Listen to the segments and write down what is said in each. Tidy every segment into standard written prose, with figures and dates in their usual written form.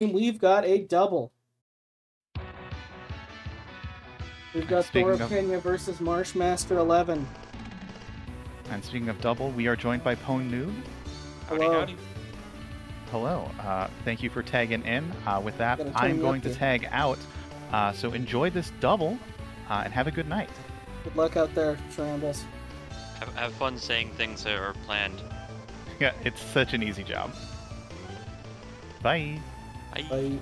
We've got a double. We've got ThorOfKenya versus MarshMaster11. And speaking of double, we are joined by Pone Noob. Hello. Howdy. Hello. Thank you for tagging in. With that, Gotta turn I'm me going up to here. tag out. So enjoy this double, and have a good night. Good luck out there, Shambles. Have fun saying things that are planned. Yeah, it's such an easy job. Bye. Bye.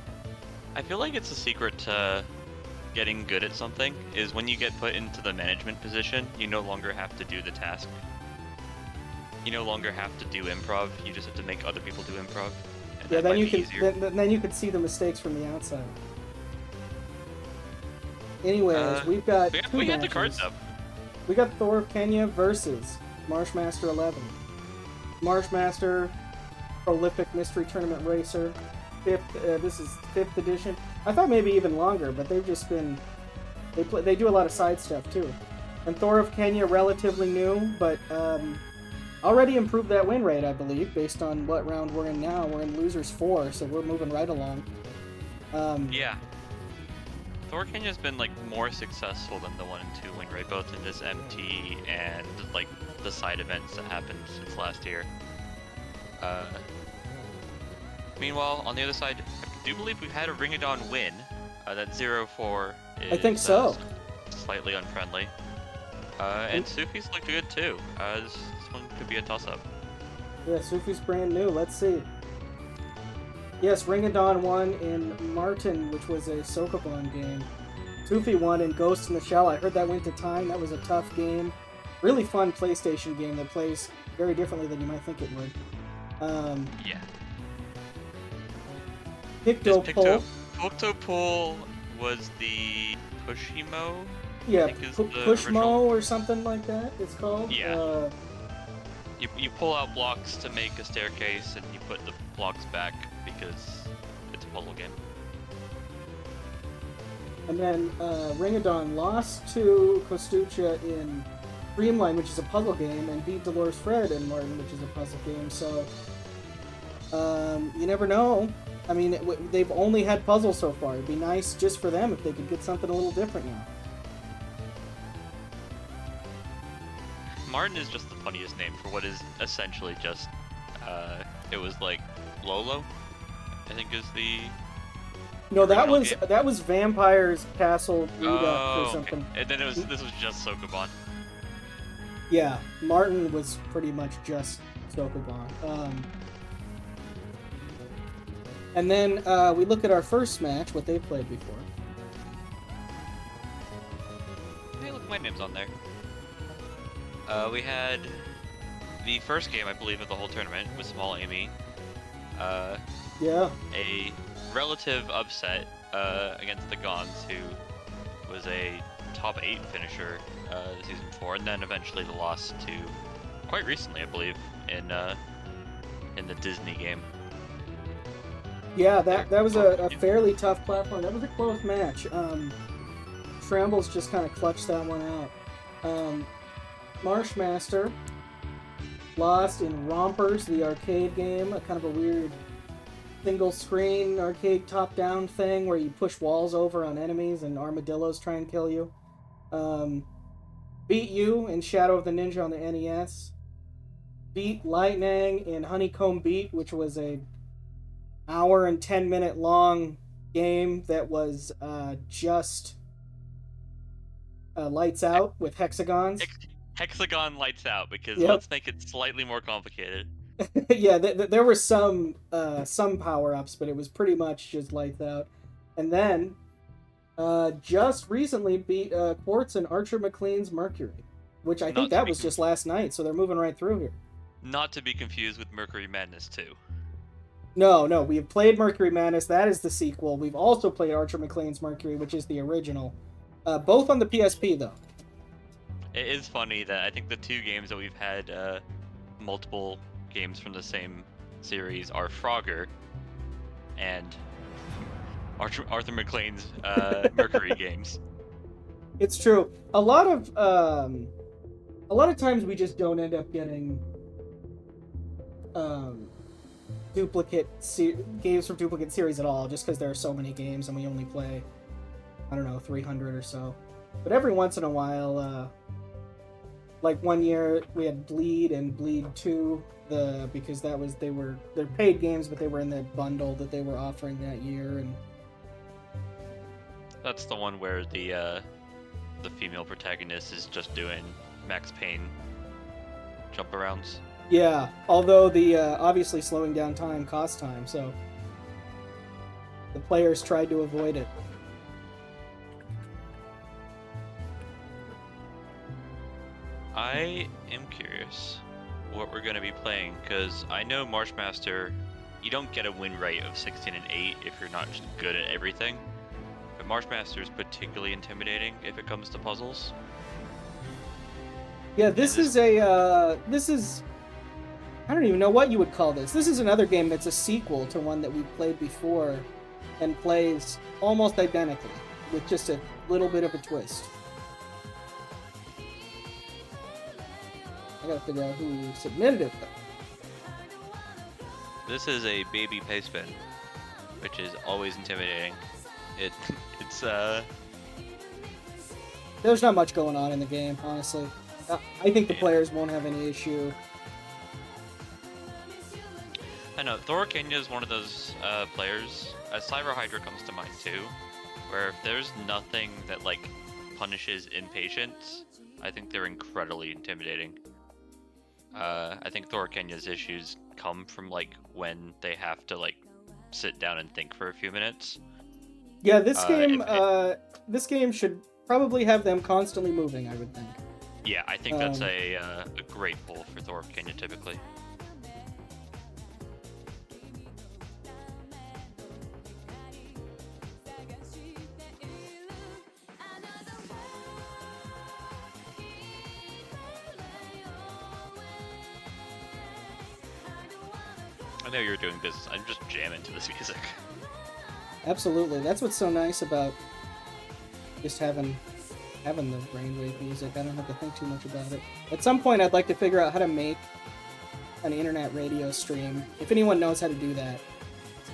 I feel like it's a secret to getting good at something is when you get put into the management position, you no longer have to do the task. You no longer have to do improv. You just have to make other people do improv. And Yeah, that then might be easier. then you can see the mistakes from the outside. Anyways, we've got we got the cards up. We got ThorOfKenya versus MarshMaster11. MarshMaster, prolific mystery tournament racer. This is 5th edition. I thought maybe even longer, but they've just been they do a lot of side stuff too. And ThorOfKenya, relatively new, but already improved that win rate, I believe, based on what round we're in now. We're in losers 4, so we're moving right along. Yeah. ThorOfKenya's been like more successful than the 1 and 2 win rate, both in this MT and like the side events that happened since last year. Meanwhile, on the other side, I do believe we've had a Ringadon win. That 0-4 is I think so. Slightly unfriendly. And Sufi's looked good too. This one could be a toss-up. Yeah, Sufi's brand new. Let's see. Yes, Ringadon won in Martin, which was a Sokobon game. Sufi won in Ghost in the Shell. I heard that went to time. That was a tough game. Really fun PlayStation game that plays very differently than you might think it would. Yeah. Pictopool was the Pushimo? Yeah, I think is the Pushmo original. or something like that, it's called. Yeah. You pull out blocks to make a staircase, and you put the blocks back because it's a puzzle game. And then Ringadon lost to Kostucha in Dreamline, which is a puzzle game, and beat Dolores Fred in Martin, which is a puzzle game. So you never know. I mean, they've only had puzzles so far. It'd be nice just for them if they could get something a little different now. Martin is just the funniest name for what is essentially just, it was like Lolo, I think is the... No, that original was Vampire's Castle Redux Oh, or something. okay. And then this was just Sokobon. Yeah, Martin was pretty much just Sokobon. And then we look at our first match, what they've played before. Hey, look, my name's on there. We had the first game, I believe, of the whole tournament with Small Amy. Yeah. A relative upset against the Gons, who was a top 8 finisher season 4, and then eventually the loss to, quite recently, I believe, in the Disney game. Yeah, that was a fairly tough platform. That was a close match. Trambles just kind of clutched that one out. Marshmaster lost in Rompers, the arcade game, a kind of a weird single-screen arcade top-down thing where you push walls over on enemies and armadillos try and kill you. Beat you in Shadow of the Ninja on the NES. Beat Lightning in Honeycomb Beat, which was a hour and 10-minute long game that was just lights out with hexagons. Hexagon lights out, because Yep. let's make it slightly more complicated. Yeah, there were some power-ups, but it was pretty much just lights out. And then just recently beat Quartz and Archer McLean's Mercury, which I think that was just last night, so they're moving right through here. Not to be confused with Mercury Madness 2. No, we have played Mercury Madness. That is the sequel. We've also played Archer McLean's Mercury, which is the original. Both on the PSP, though. It is funny that I think the 2 games that we've had multiple games from the same series are Frogger and Arthur McLean's Mercury games. It's true. A lot of times we just don't end up getting games from duplicate series at all, just because there are so many games and we only play, I don't know, 300 or so. But every once in a while, like one year we had Bleed and Bleed 2, because they're paid games, but they were in the bundle that they were offering that year. And That's the one where the female protagonist is just doing Max Payne jump arounds. yeah, although the obviously slowing down time costs time, so the players tried to avoid it. I am curious what we're going to be playing, because I know MarshMaster, you don't get a win rate of 16 and 8 if you're not just good at everything. But MarshMaster is particularly intimidating if it comes to puzzles. Yeah, this is I don't even know what you would call this. This is another game that's a sequel to one that we played before and plays almost identically, with just a little bit of a twist. I gotta figure out who submitted it, though. This is a baby pastebin, which is always intimidating. It's There's not much going on in the game, honestly. I think the players won't have any issue. I know, ThorOfKenya is one of those players, Cyber Hydra comes to mind too, where if there's nothing that, like, punishes impatience, I think they're incredibly intimidating. I think ThorOfKenya's issues come from, like, when they have to, like, sit down and think for a few minutes. Yeah, this game should probably have them constantly moving, I would think. Yeah, I think that's a great pull for ThorOfKenya typically. I know you're doing business. I'm just jamming to this music. Absolutely. That's what's so nice about just having the brainwave music. I don't have to think too much about it. At some point, I'd like to figure out how to make an internet radio stream. If anyone knows how to do that,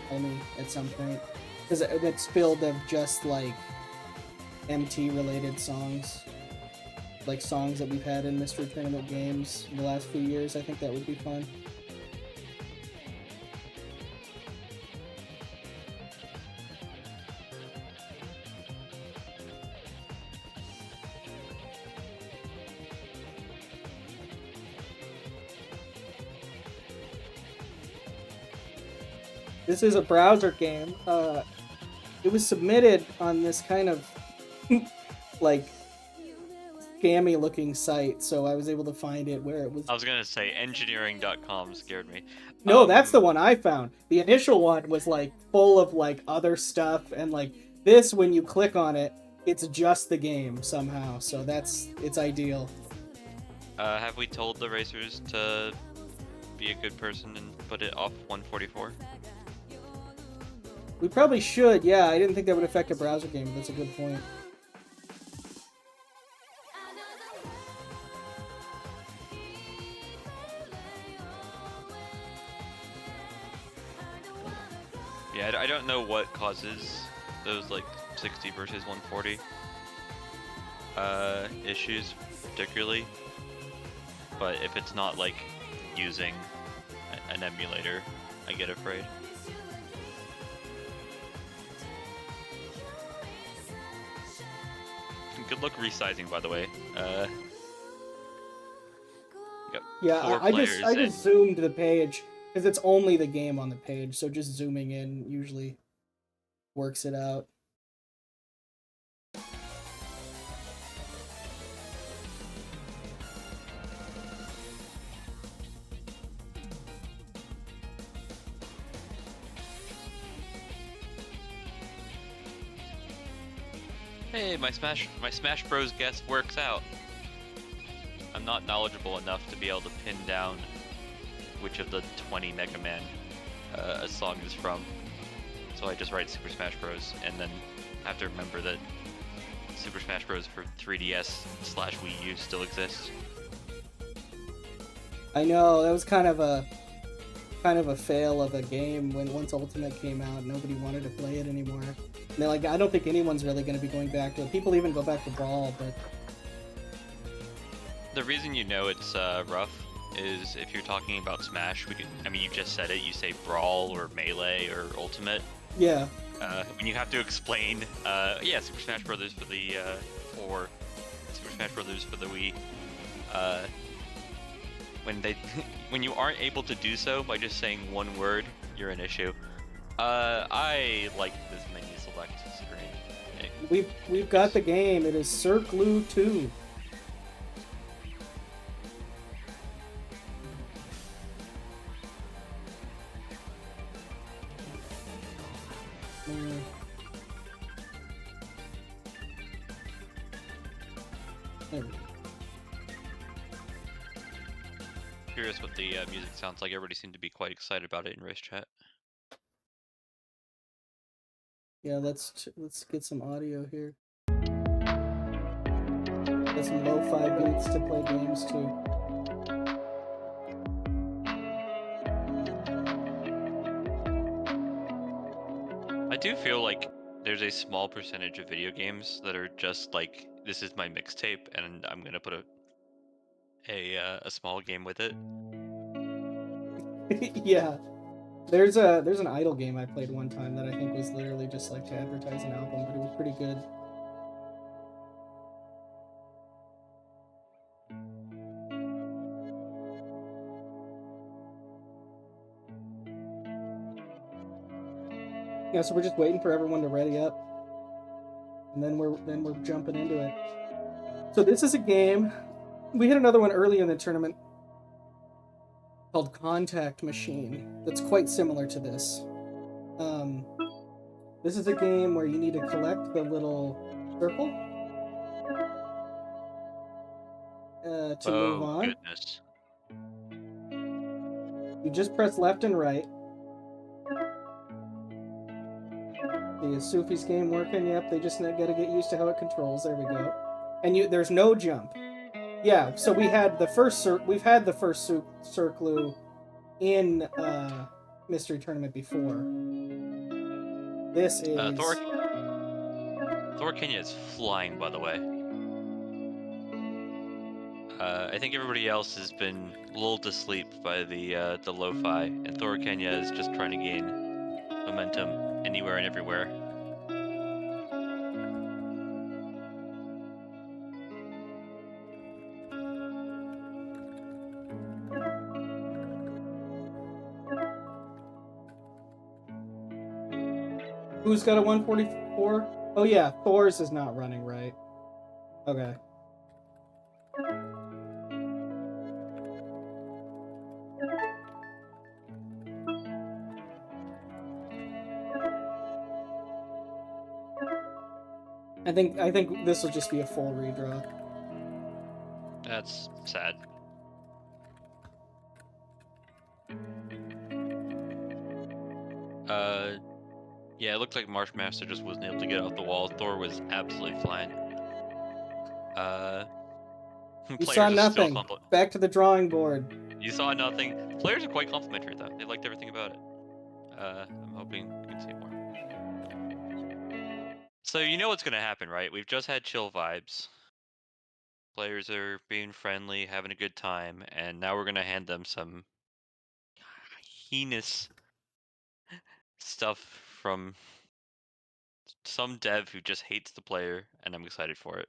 tell me at some point. Because it's filled of just, like, MT-related songs. Like, songs that we've had in Mystery Tournament games in the last few years. I think that would be fun. This is a browser game. It was submitted on this kind of like scammy looking site, so I was able to find it where it was. I was gonna say engineering.com scared me. No, that's the one I found. The initial one was like full of like other stuff, and like this, when you click on it, it's just the game somehow. So it's ideal. Have we told the racers to be a good person and put it off 144? We probably should, yeah. I didn't think that would affect a browser game, but that's a good point. Yeah, I don't know what causes those, like, 60 versus 140 issues particularly, but if it's not, like, using an emulator, I get afraid. Good luck resizing, by the way. Yeah, I just zoomed the page because it's only the game on the page, so just zooming in usually works it out. Hey, my Smash Bros guess works out. I'm not knowledgeable enough to be able to pin down which of the 20 Mega Man a song is from, so I just write Super Smash Bros. And then have to remember that Super Smash Bros. For 3DS/Wii U still exists. I know, that was kind of a kind of a fail of a game when once Ultimate came out, nobody wanted to play it anymore. And they're like, I don't think anyone's really going to be going back to it. People even go back to Brawl, but The reason you know it's rough is if you're talking about Smash. I mean, you just said it. You say Brawl or Melee or Ultimate. yeah. When you have to explain, yeah, Super Smash Brothers for the or Super Smash Brothers for the Wii. When you aren't able to do so by just saying one word, you're an issue. I like this menu select screen. We've got the game. It is CircloO 2. There we go. Curious what the music sounds like. Everybody seemed to be quite excited about it in race chat. Yeah, let's get some audio here. Get some lo-fi beats to play games to. I do feel like there's a small percentage of video games that are just like, this is my mixtape, and I'm gonna put a small game with it. Yeah. There's an idle game I played one time that I think was literally just like to advertise an album, but it was pretty good. Yeah, so we're just waiting for everyone to ready up, and then we're jumping into it. So this is a game. We had another one early in the tournament called Contact Machine that's quite similar to this. This is a game where you need to collect the little circle to move on. Goodness. You just press left and right. The Sufi's game working? Yep, they just got to get used to how it controls. There we go. And there's no jump. Yeah, so we've had the first CircloO in Mystery Tournament before. This is ThorOfKenya is flying, by the way. I think everybody else has been lulled to sleep by the lo-fi, and ThorOfKenya is just trying to gain momentum anywhere and everywhere. Who's got a 144? Oh yeah, Thor's is not running right. Okay. I think this will just be a full redraw. That's sad. Yeah, it looked like MarshMaster just wasn't able to get off the wall. Thor was absolutely flying. You saw nothing. Back to the drawing board. You saw nothing. Players are quite complimentary, though. They liked everything about it. I'm hoping we can see more. So you know what's gonna happen, right? We've just had chill vibes. Players are being friendly, having a good time, and now we're gonna hand them some heinous stuff from some dev who just hates the player, and I'm excited for it.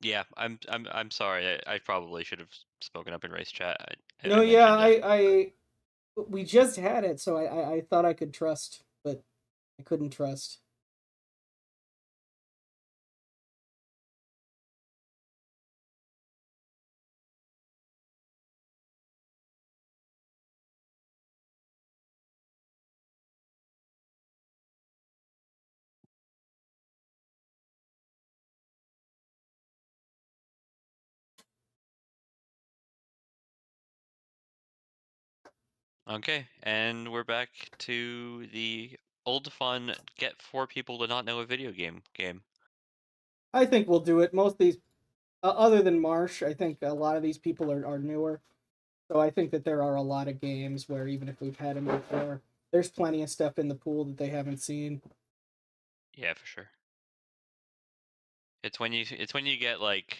Yeah, I'm sorry. I probably should have spoken up in race chat. No, yeah, we just had it, so I thought I could trust, but I couldn't trust. Okay, and we're back to the old fun get 4 people to not know a video game. I think we'll do it. Most of these Other than Marsh, I think a lot of these people are newer. So I think that there are a lot of games where even if we've had them before, there's plenty of stuff in the pool that they haven't seen. Yeah, for sure. It's when you get like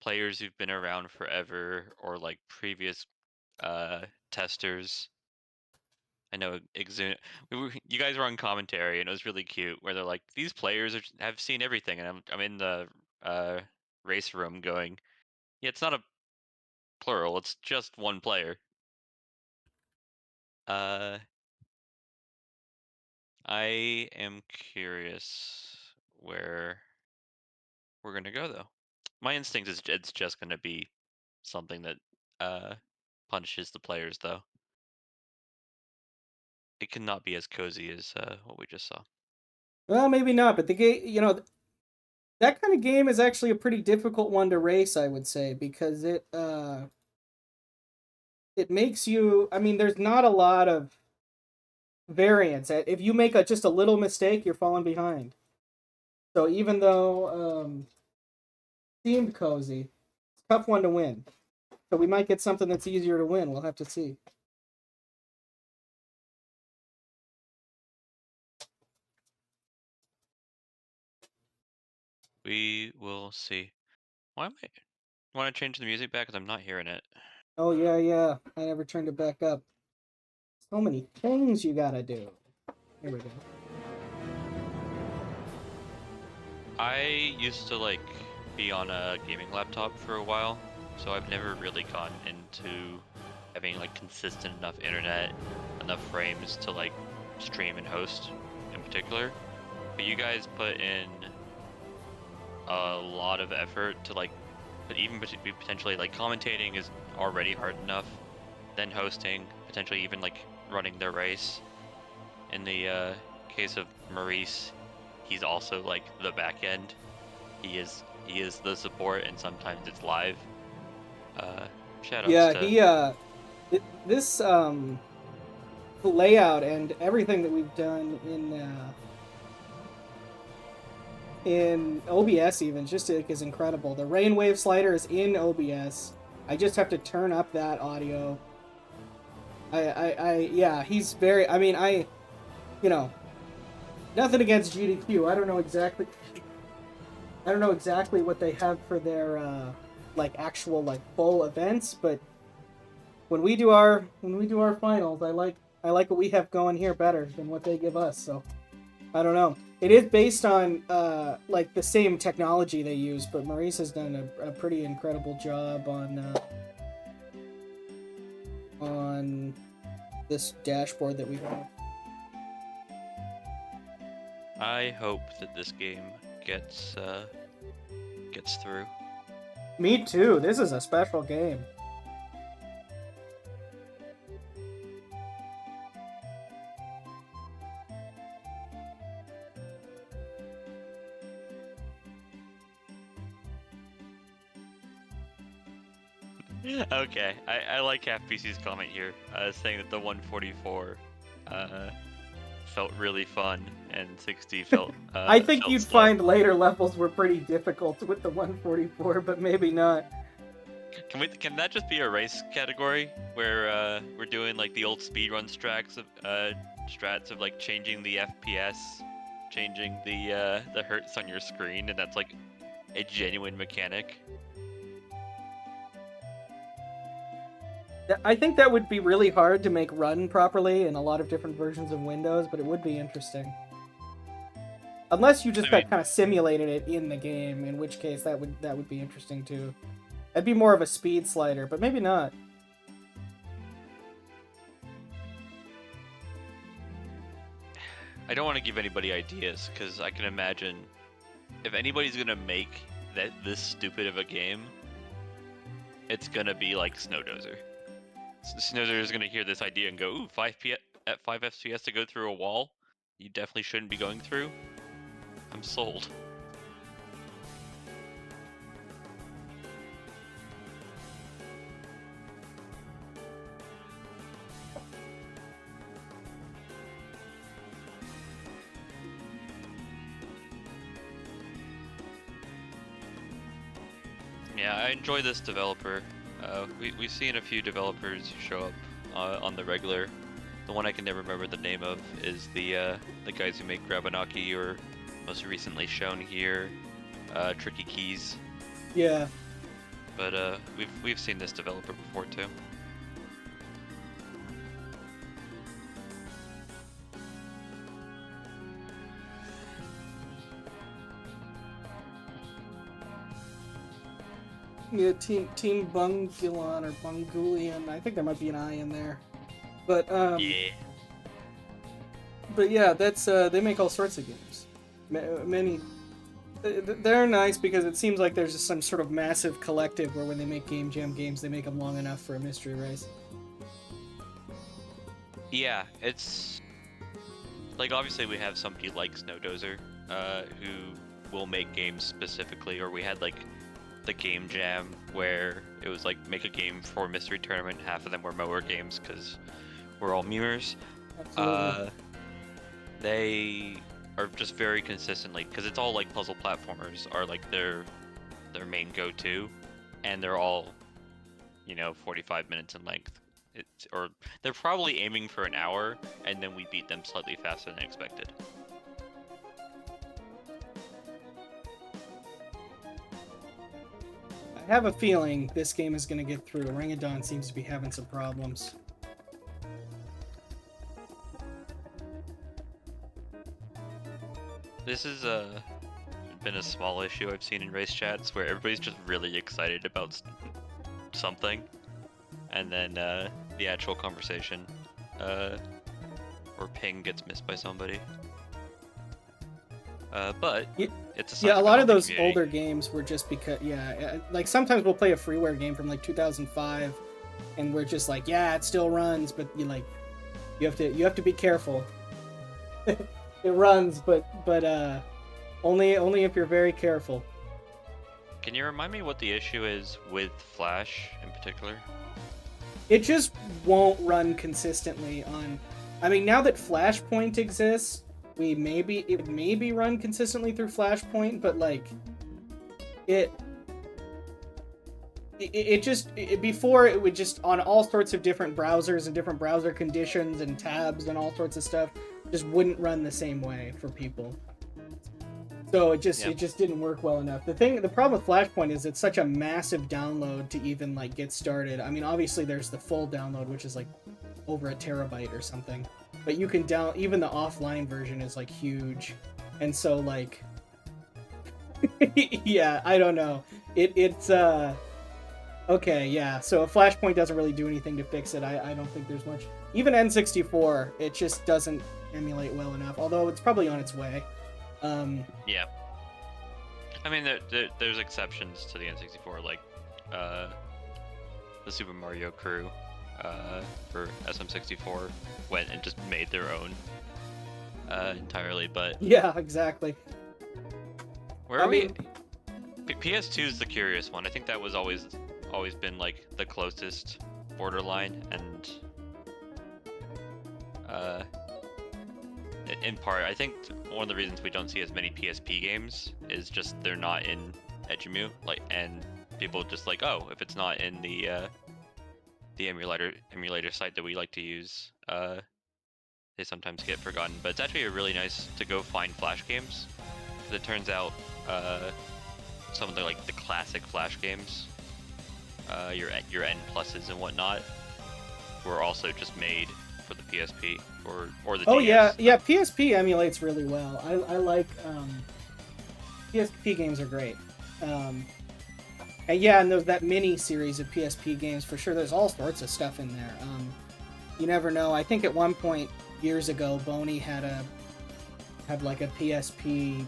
players who've been around forever or like previous testers. I know you guys were on commentary and it was really cute where they're like these players have seen everything and I'm in the uh race room going, yeah, it's not a plural, it's just one player. Uh I am curious where we're gonna go though. My instinct is it's just gonna be something that uh punishes the players though. It cannot be as cozy as what we just saw. Well, maybe not, but the game, that kind of game is actually a pretty difficult one to race, I would say, because it makes you. I mean, there's not a lot of variance. If you make just a little mistake, you're falling behind. So even though seemed cozy, it's a tough one to win. So we might get something that's easier to win. We'll have to see. We will see. Why am I want to change the music back because I'm not hearing it. Oh yeah, yeah. I never turned it back up. So many things you gotta do. Here we go. I used to like be on a gaming laptop for a while, so I've never really gone into having like consistent enough internet, enough frames to like stream and host in particular. But you guys put in a lot of effort to like, but even potentially like commentating is already hard enough. Then hosting, potentially even like running the race. In the case of Maurice, he's also like the back end. He is the support, and sometimes it's live. Uh, Shoutouts Yeah, to this layout and everything that we've done in OBS even just is incredible. The rainwave slider is in OBS. I just have to turn up that audio. Yeah, he's very. I mean, you know, nothing against GDQ. I don't know exactly. I don't know exactly what they have for their like actual like full events, but when we do our finals, I like what we have going here better than what they give us. So I don't know. It is based on like the same technology they use, but Maurice has done a pretty incredible job on this dashboard that we have. I hope that this game gets through. Me too. This is a special game. Okay, I like Half PC's comment here, saying that the 144 felt really fun and 60 felt. I think felt you'd slow. find later levels were pretty difficult with the 144, but maybe not. Can that just be a race category where we're doing like the old speedrun strats of like changing the FPS, changing the hertz on your screen, and that's like a genuine mechanic. I think that would be really hard to make run properly in a lot of different versions of Windows, but it would be interesting. Unless you just kind of simulated it in the game, in which case that would be interesting too. That'd be more of a speed slider, but maybe not. I don't want to give anybody ideas because I can imagine if anybody's gonna make this stupid of a game, it's gonna be like Snowdozer. Snowdozer is gonna hear this idea and go, "Ooh, 5 FPS to go through a wall? You definitely shouldn't be going through." I'm sold. Yeah, I enjoy this developer. We've seen a few developers show up on the regular. The one I can never remember the name of is the guys who make Grabanaki, or most recently shown here, Tricky Keys. Yeah. But we've seen this developer before too. Yeah, Team Bungulon or Bungulian. I think there might be an I in there. But Yeah. But yeah, that's they make all sorts of games. Many. They're nice because it seems like there's just some sort of massive collective where when they make Game Jam games, they make them long enough for a mystery race. Yeah, it's like obviously we have somebody like Snowdozer, who will make games specifically, or we had like the Game Jam where it was like make a game for Mystery Tournament. Half of them were mower games because we're all memers. Absolutely. They are just very consistently, because it's all like puzzle platformers are like their main go-to, and they're all, 45 minutes in length. Or they're probably aiming for an hour, and then we beat them slightly faster than expected. I have a feeling this game is going to get through. Ringadon seems to be having some problems. This has been a small issue I've seen in race chats where everybody's just really excited about something, and then the actual conversation or ping gets missed by somebody. But it's a sign a lot of those community. older games were just because like sometimes we'll play a freeware game from like 2005, and we're just like, yeah, it still runs, but you have to be careful. It runs, but only if you're very careful. Can you remind me what the issue is with Flash in particular? It just won't run consistently on. I mean, now that Flashpoint exists, it maybe run consistently through Flashpoint, but like before it would just on all sorts of different browsers and different browser conditions and tabs and all sorts of stuff just wouldn't run the same way for people. So it just didn't work well enough. The problem with Flashpoint is it's such a massive download to even like get started. I mean, obviously there's the full download, which is like over a terabyte or something, but you can even the offline version is like huge, and so like yeah, I don't know. It's okay, yeah. So if Flashpoint doesn't really do anything to fix it, I don't think there's much. Even N64, it just doesn't emulate well enough, although it's probably on its way. Yeah. I mean, there's exceptions to the N64, like the Super Mario crew for SM64 went and just made their own entirely, but... Yeah, exactly. Where are we? PS2 is the curious one. I think that was always been like the closest borderline, and in part, I think one of the reasons we don't see as many PSP games is just they're not in Edgemu, and people just like, oh, if it's not in the emulator site that we like to use, they sometimes get forgotten. But it's actually really nice to go find Flash games, because it turns out some of the classic Flash games, your N pluses and whatnot, were also just made for the PSP or the DS. Yeah, PSP emulates really well. I like PSP games are great. And there's that mini series of PSP games for sure. There's all sorts of stuff in there. You never know. I think at one point years ago, Boney had like a PSP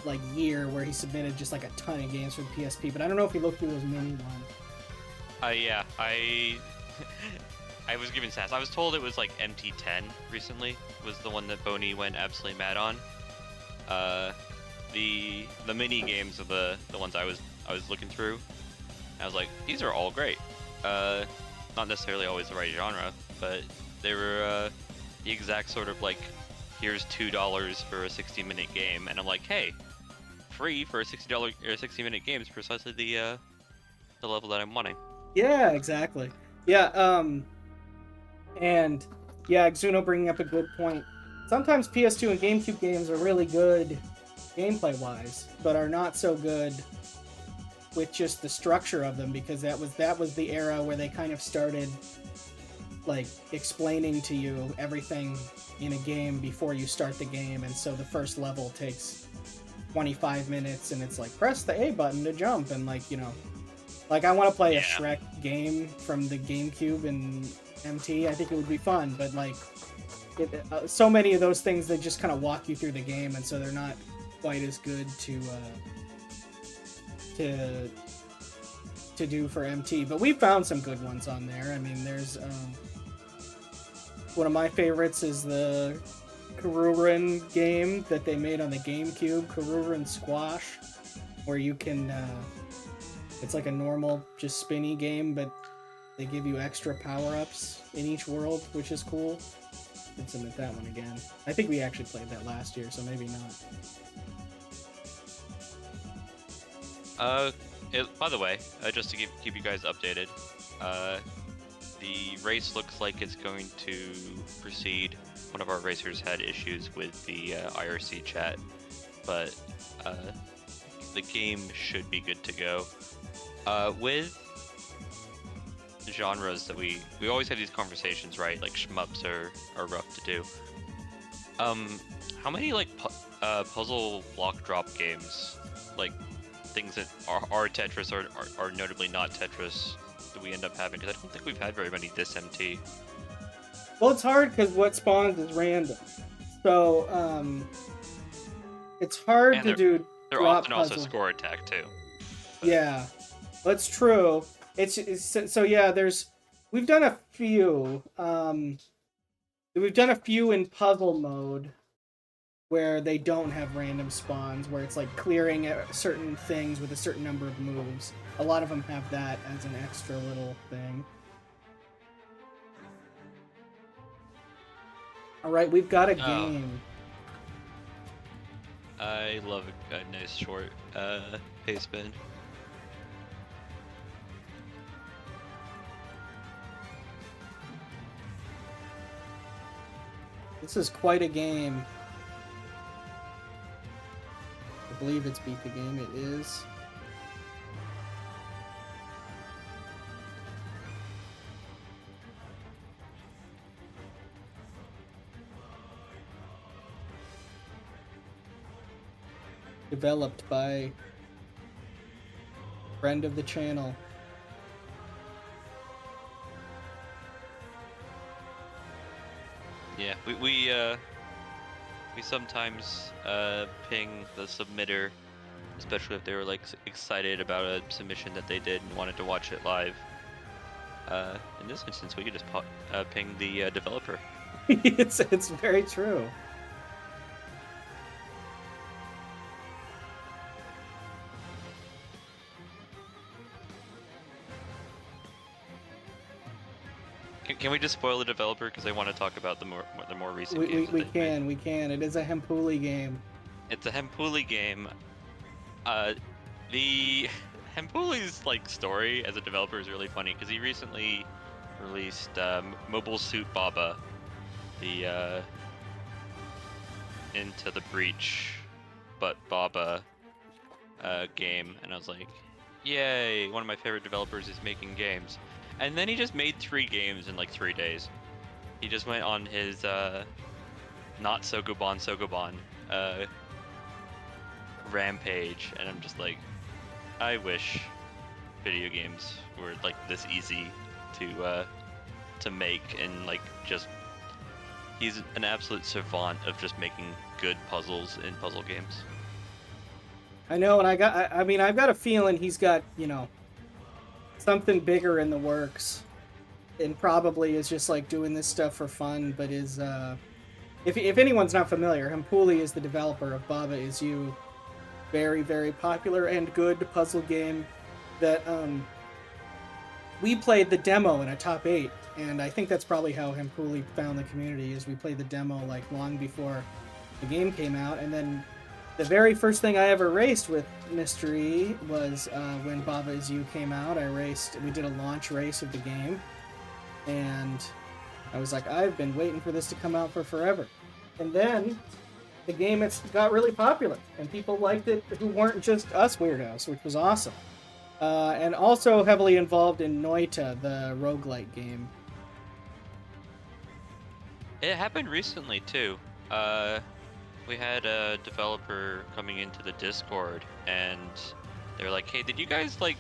like year where he submitted just like a ton of games for the PSP, but I don't know if he looked through those mini ones. Yeah, I was given sass. I was told it was like MT10 recently was the one that Boney went absolutely mad on. The mini games are the ones I was looking through. I was like, these are all great. Not necessarily always the right genre, but they were the exact sort of like, here's $2 for a 60-minute game, and I'm like, hey, free for a $60 or 60-minute game is precisely the level that I'm wanting. Yeah, exactly. Yeah, and yeah, Xuno bringing up a good point. Sometimes PS2 and GameCube games are really good gameplay-wise, but are not so good with just the structure of them, because that was the era where they kind of started like explaining to you everything in a game before you start the game, and so the first level takes 25 minutes and it's like press the A button to jump, and like, you know, like I want to play a Shrek game from the GameCube and MT. I think it would be fun, but like so many of those things, they just kind of walk you through the game, and so they're not quite as good to do for MT. But we found some good ones on there. I mean, there's one of my favorites is the Kururin game that they made on the GameCube, Kururin Squash, where you can it's like a normal just spinny game, but they give you extra power-ups in each world, which is cool. Let's submit that one again. I think we actually played that last year, so maybe not. By the way, just to keep you guys updated, the race looks like it's going to proceed. One of our racers had issues with the IRC chat, but the game should be good to go. With genres that we always have these conversations, right? Like shmups are rough to do. How many like puzzle block drop games, like things that are Tetris or are notably not Tetris, do we end up having? Because I don't think we've had very many this MT. Well, it's hard because what spawns is random, so it's hard and to do. They're often also score attack too. But... Yeah, that's true. It's so yeah. We've done a few. We've done a few in puzzle mode where they don't have random spawns, where it's like clearing certain things with a certain number of moves. A lot of them have that as an extra little thing. All right, we've got a game. I love a nice short pace bend. This is quite a game. I believe it's Beat the Game. It is. Developed by friend of the channel. Yeah, we sometimes ping the submitter, especially if they were like excited about a submission that they did and wanted to watch it live. In this instance, we could just ping the developer. It's very true. Can we just spoil the developer because I want to talk about the more recent games? We can. It is a Hempuli game. It's a Hempuli game. The Hempuli's like story as a developer is really funny because he recently released Mobile Suit Baba, the Into the Breach but Baba game, and I was like, yay! One of my favorite developers is making games. And then he just made 3 games in like 3 days. He just went on his not Sogoban rampage, and I'm just like, I wish video games were like this easy to make, and like just he's an absolute savant of just making good puzzles in puzzle games. I know, and I mean I've got a feeling he's got, you know, something bigger in the works, and probably is just like doing this stuff for fun, but is if anyone's not familiar, Hempuli is the developer of Baba Is You, very, very popular and good puzzle game that we played the demo in a top 8, and I think that's probably how Hempuli found the community, is we played the demo like long before the game came out, and then The very first thing I ever raced with Mystery was when Baba Is You came out. We did a launch race of the game, and I was like, I've been waiting for this to come out for forever. And then the game got really popular, and people liked it who weren't just us weirdos, which was awesome. And also heavily involved in Noita, the roguelike game. It happened recently too. We had a developer coming into the Discord, and they were like, "Hey, did you guys like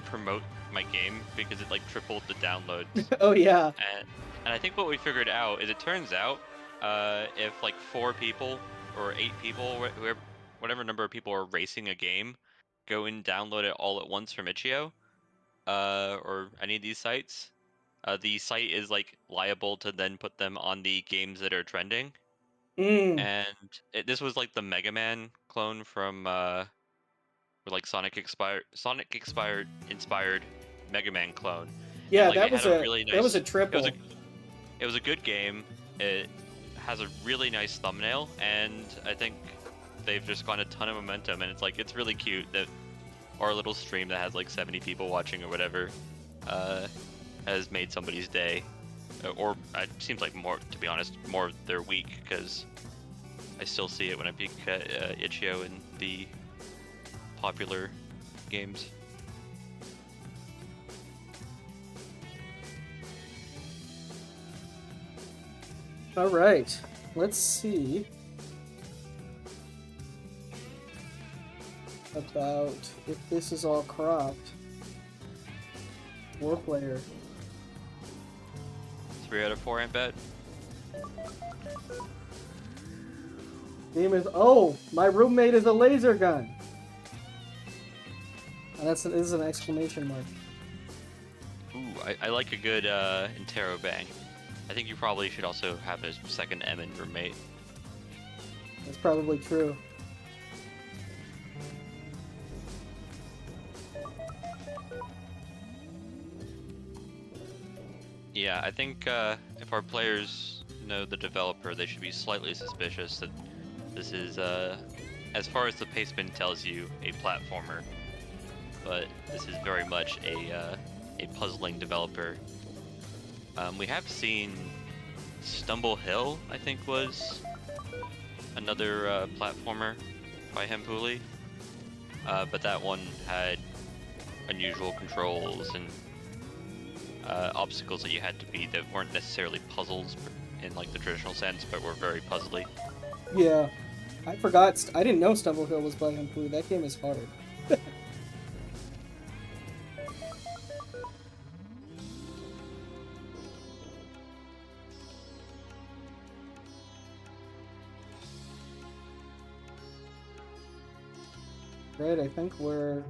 promote my game because it like tripled the downloads?" Oh yeah. And I think what we figured out is it turns out if like 4 people or 8 people, whatever number of people are racing a game, go and download it all at once from Itch.io or any of these sites, the site is like liable to then put them on the games that are trending. And this was like the Mega Man clone from like Sonic inspired Mega Man clone. Yeah, And, like, that it was had a really that was a nice. triple. It was a good game. It has a really nice thumbnail, and I think they've just gotten a ton of momentum. And it's really cute that our little stream that has like 70 people watching or whatever has made somebody's day, or it seems like more, to be honest, more of their week, because I still see it when I peek at Itch.io in the popular games. All right, let's see about if this is all cropped. 4-player. 3 out of 4, I bet. Name is my roommate is a laser gun. And this is an exclamation mark. Ooh, I like a good interrobang. I think you probably should also have a second M in Roommate. That's probably true. Yeah, I think if our players know the developer, they should be slightly suspicious that this is, as far as the pacement tells you, a platformer. But this is very much a puzzling developer. We have seen Stumble Hill, I think, was another platformer by Hempuli. But that one had unusual controls and obstacles that you had to beat that weren't necessarily puzzles in like the traditional sense, but were very puzzly. Yeah, I forgot. I didn't know Stumble Hill was by Hempuli. That game is hard. Right, I think we're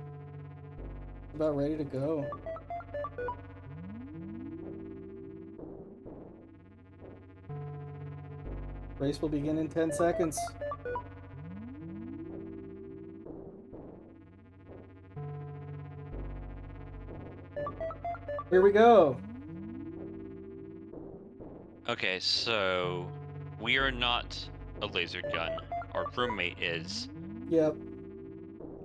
about ready to go. Race will begin in 10 seconds. Here we go. Okay, so we are not a laser gun. Our roommate is. Yep.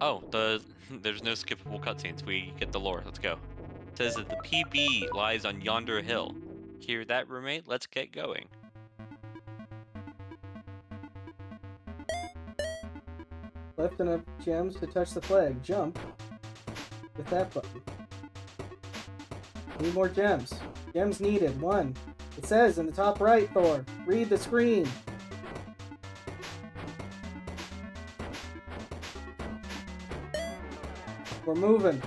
Oh, there's no skippable cutscenes. We get the lore. Let's go. It says that the PB lies on yonder hill. Hear that, roommate? Let's get going. Left enough gems to touch the flag. Jump with that button. Need more gems. Gems needed. 1. It says in the top right, Thor. Read the screen. We're moving.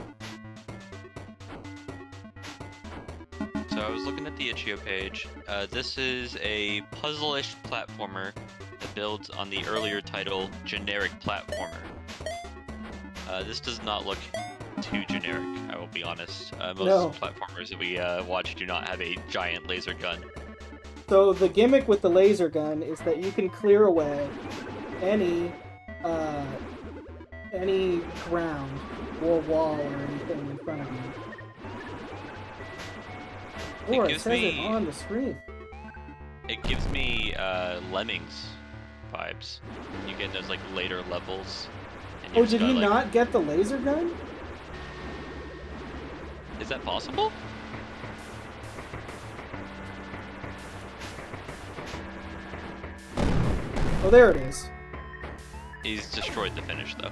So I was looking at the Itch.io page. This is a puzzle-ish platformer that builds on the earlier title, Generic Platformer. This does not look too generic, I will be honest. Most platformers that we watch do not have a giant laser gun. So the gimmick with the laser gun is that you can clear away any ground or wall or anything in front of you. Or it says it on the screen. It gives me Lemmings vibes. You get those like later levels. And Oh, did he not get the laser gun? Is that possible? Oh, there it is. He's destroyed the finish though.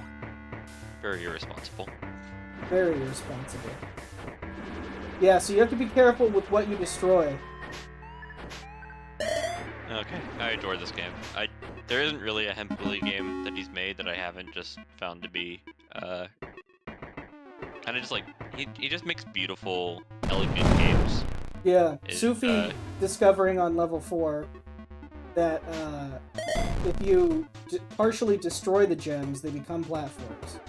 Very irresponsible. Very irresponsible. Yeah, so you have to be careful with what you destroy. Okay, I adore this game. There isn't really a Hempuli game that he's made that I haven't just found to be kind of just like he just makes beautiful, elegant games. Yeah, Sufi discovering on level 4 that if you partially destroy the gems, they become platforms.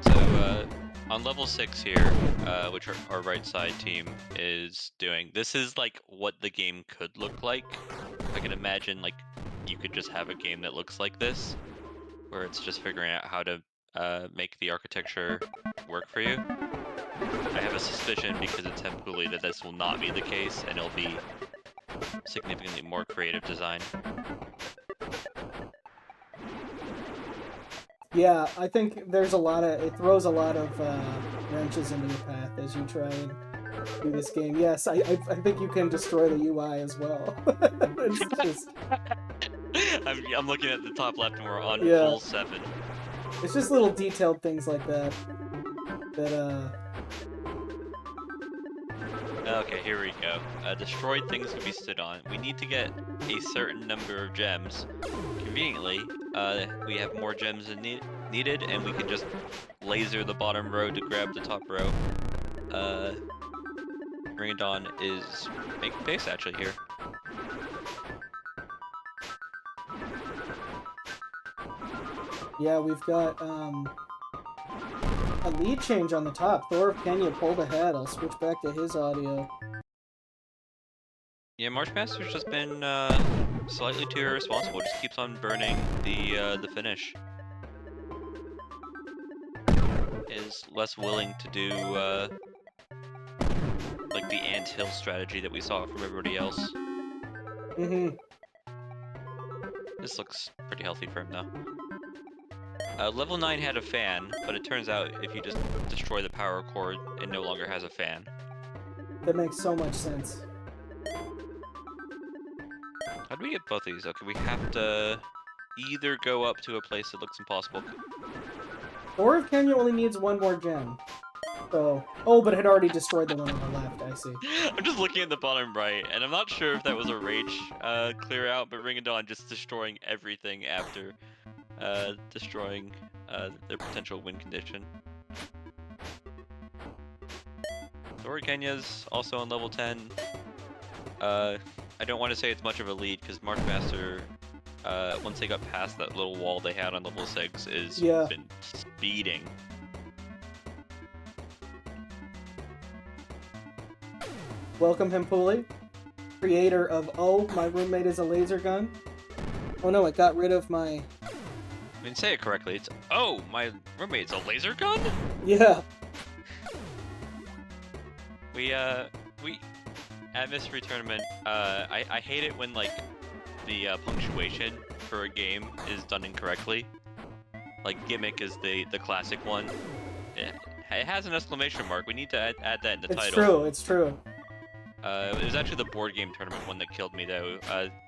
So on level 6 here, which our right side team is doing, this is like what the game could look like. I can imagine like you could just have a game that looks like this, where it's just figuring out how to make the architecture work for you. I have a suspicion because it's Hempuli that this will not be the case, and it'll be significantly more creative design. Yeah, I think there's it throws a lot of wrenches into your path as you try and do this game. Yes, I think you can destroy the UI as well. It's just... I'm looking at the top left and we're on full 7. It's just little detailed things like that. Okay, here we go. Destroyed things can be stood on. We need to get a certain number of gems. Conveniently, we have more gems than needed, and we can just laser the bottom row to grab the top row. Ringadon is making pace actually here. Yeah, we've got a lead change on the top. ThorOfKenya pulled ahead. I'll switch back to his audio. Yeah, MarshMaster's just been slightly too irresponsible. Just keeps on burning the finish. Is less willing to do like the anthill strategy that we saw from everybody else. Mm-hmm. This looks pretty healthy for him though. Level 9 had a fan, but it turns out if you just destroy the power cord, it no longer has a fan. That makes so much sense. How do we get both of these? Okay, we have to either go up to a place that looks impossible. ThorOfKenya only needs one more gem. So, oh, but it had already destroyed the one on the left, I see. I'm just looking at the bottom right, and I'm not sure if that was a rage clear out, but Ringadon just destroying everything after destroying their potential win condition. ThorOfKenya's also on level 10. I don't want to say it's much of a lead because MarshMaster, once they got past that little wall they had on level 6, is been speeding. Welcome, Hempuli, creator of Oh, My Roommate is a Lasergun. Oh no, it got rid of my... I mean, say it correctly. It's, oh, my roommate's a laser gun? Yeah. We at Mystery Tournament, I hate it when, like, the punctuation for a game is done incorrectly. Like, gimmick is the classic one. It has an exclamation mark. We need to add that in the title. It's true. It was actually the board game tournament one that killed me, though.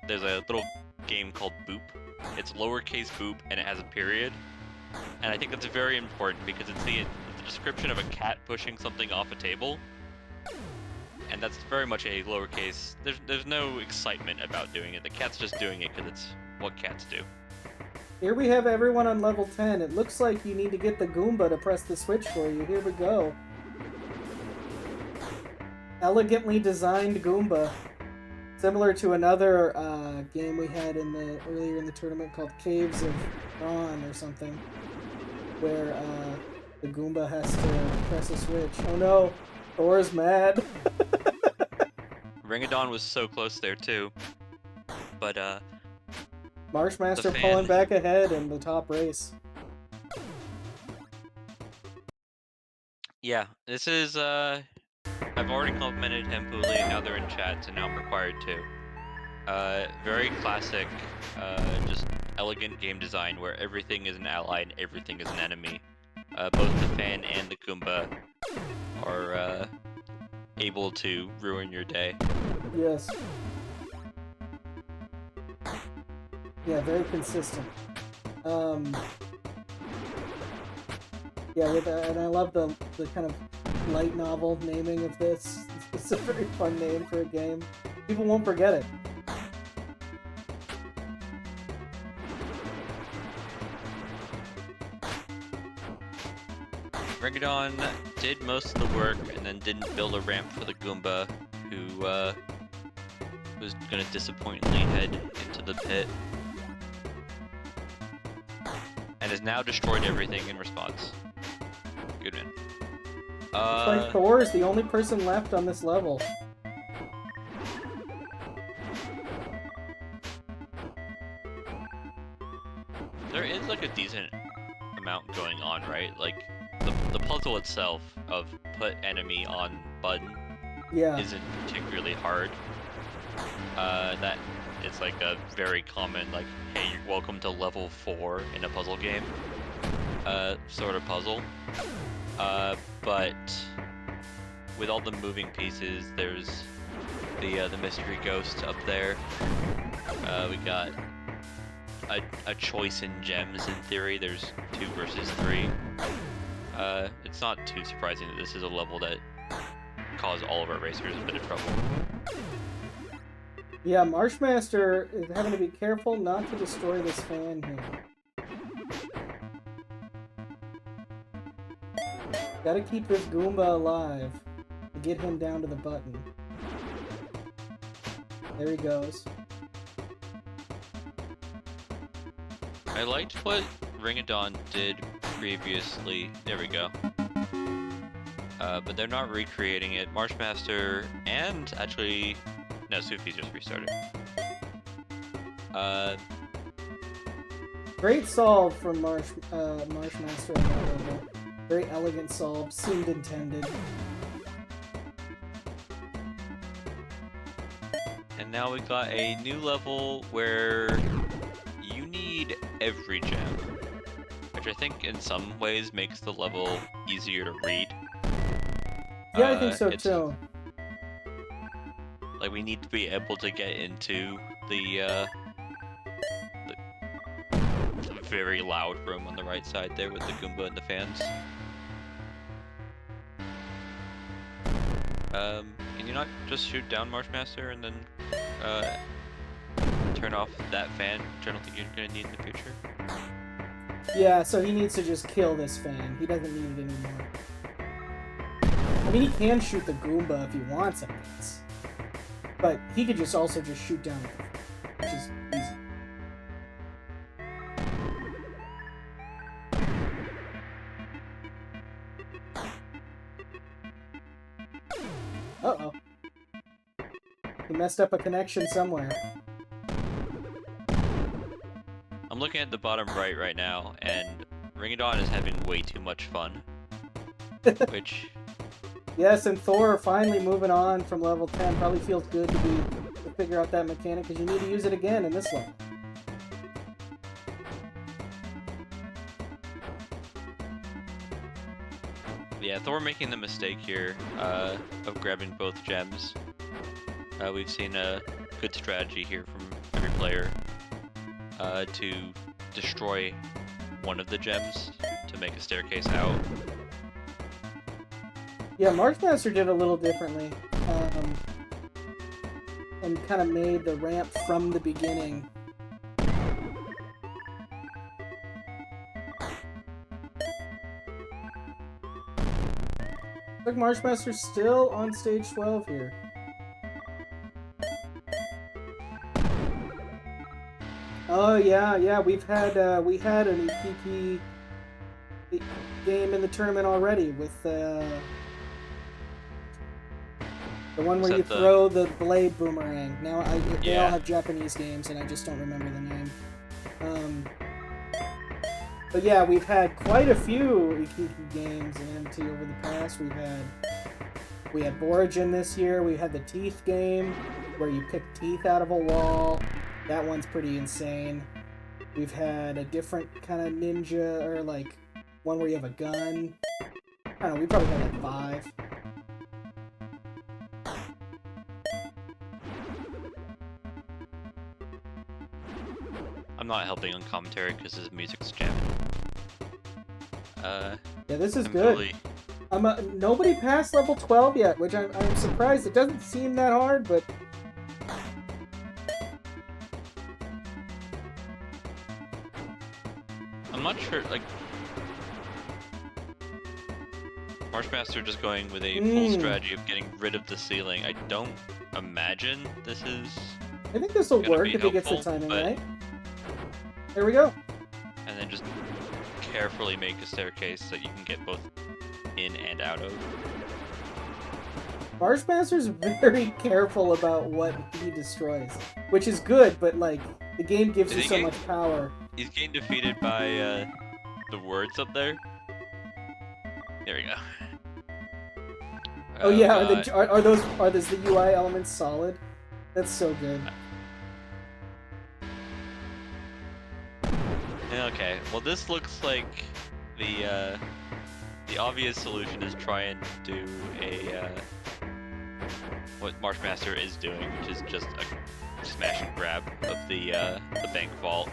There's a little game called Boop. It's lowercase boop, and it has a period. And I think that's very important because it's the description of a cat pushing something off a table. And that's very much a lowercase. There's no excitement about doing it. The cat's just doing it because it's what cats do. Here we have everyone on level 10. It looks like you need to get the Goomba to press the switch for you. Here we go. Elegantly designed Goomba. Similar to another game we had earlier in the tournament called Caves of Dawn or something. Where the Goomba has to press a switch. Oh no! Thor's mad. Ringadon was so close there too. But MarshMaster pulling back ahead in the top race. Yeah, this is I've already complimented Hempuli, and now they're in chat, so now I'm required to. Very classic, just elegant game design where everything is an ally and everything is an enemy. Both the fan and the Goomba are able to ruin your day. Yes. Yeah, very consistent. Yeah, and I love the kind of light novel naming of this. It's a very fun name for a game. People won't forget it. Ringadon did most of the work and then didn't build a ramp for the Goomba, who was gonna disappointingly head into the pit. And has now destroyed everything in response. Good man. It's like Thor is the only person left on this level. There is like a decent amount going on, right? Like the puzzle itself of put enemy on button isn't particularly hard. That it's like a very common like, hey, you're welcome to level 4 in a puzzle game. Sort of puzzle. But with all the moving pieces, there's the mystery ghost up there. We got a choice in gems in theory. There's 2 versus 3. It's not too surprising that this is a level that caused all of our racers a bit of trouble. Yeah, MarshMaster is having to be careful not to destroy this fan here. Gotta keep this Goomba alive to get him down to the button. There he goes. I liked what Ringadon did previously. There we go. But they're not recreating it. MarshMaster and actually... No, Sufi just restarted. Great solve from MarshMaster on that level. Very elegant solve, seemed intended. And now we got a new level where you need every gem, which I think in some ways makes the level easier to read. Yeah, I think so too. Like, we need to be able to get into the very loud room on the right side there with the Goomba and the fans. Can you not just shoot down MarshMaster and then turn off that fan, which I don't think you're gonna need in the future? Yeah, so he needs to just kill this fan. He doesn't need it anymore. I mean, he can shoot the Goomba if he wants, I guess. But he could just also just shoot down the fan, which is easy. Uh-oh. He messed up a connection somewhere. I'm looking at the bottom right now, and Ringadon is having way too much fun. Which... Yes, and Thor finally moving on from level 10 probably feels good to figure out that mechanic, because you need to use it again in this level. Yeah, Thor making the mistake here of grabbing both gems. We've seen a good strategy here from every player to destroy one of the gems to make a staircase out. Yeah, MarshMaster did a little differently, and kind of made the ramp from the beginning. Look, MarshMaster's still on stage 12 here. Oh yeah, we had an EPP game in the tournament already with the one where you throw the blade boomerang. Now they all have Japanese games, and I just don't remember the name. But yeah, we've had quite a few Ikiki games in MT over the past. We had Origin this year. We had the Teeth game, where you pick teeth out of a wall. That one's pretty insane. We've had a different kind of ninja, or like one where you have a gun. I don't know, we probably had like 5. I'm not helping on commentary because his music's jamming. Yeah, this is I'm good. Really... Nobody passed level 12 yet, which I'm surprised. It doesn't seem that hard, but... I'm not sure, like... MarshMaster just going with a full strategy of getting rid of the ceiling. I don't imagine this is... I think this will gonna work be if he gets the helpful, timing but- right. There we go. And then just carefully make a staircase that you can get both in and out of. MarshMaster's very careful about what he destroys, which is good, but like, the game gives you so much power. He's getting defeated by the words up there. There we go. Oh yeah, God. are those the UI elements solid? That's so good. Okay, well this looks like the obvious solution is try and do a what MarshMaster is doing, which is just a smash and grab of the bank vault.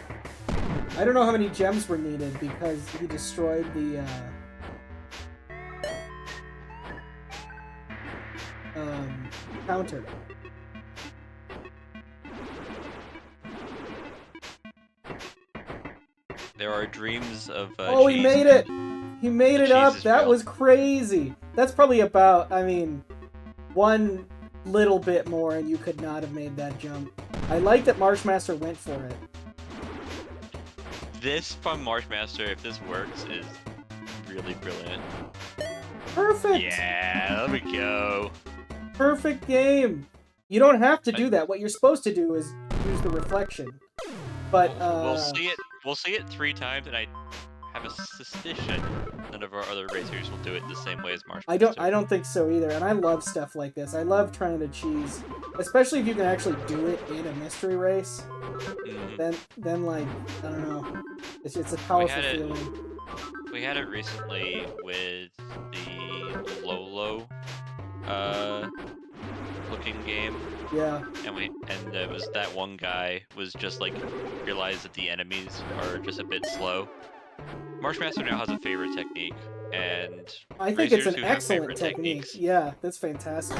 I don't know how many gems were needed because he destroyed the counter. There are dreams of oh, he cheese made it! He made it cheese up! is That real. was crazy! That's probably about, I mean, one little bit more and you could not have made that jump. I like that MarshMaster went for it. This from MarshMaster, if this works, is really brilliant. Perfect! Yeah, there we go. Perfect game! You don't have to do that. What you're supposed to do is use the reflection. But, We'll see it 3 times, and I have a suspicion none of our other racers will do it the same way as MarshMaster. I don't think so either, and I love stuff like this. I love trying to cheese, especially if you can actually do it in a mystery race. Mm-hmm. Then like, I don't know, it's a powerful feeling. We had it recently with the Lolo looking game. Yeah. And it was that one guy was just like realized that the enemies are just a bit slow. MarshMaster now has a favorite technique, and I think it's racers an who have excellent favorite technique. techniques, Yeah, that's fantastic.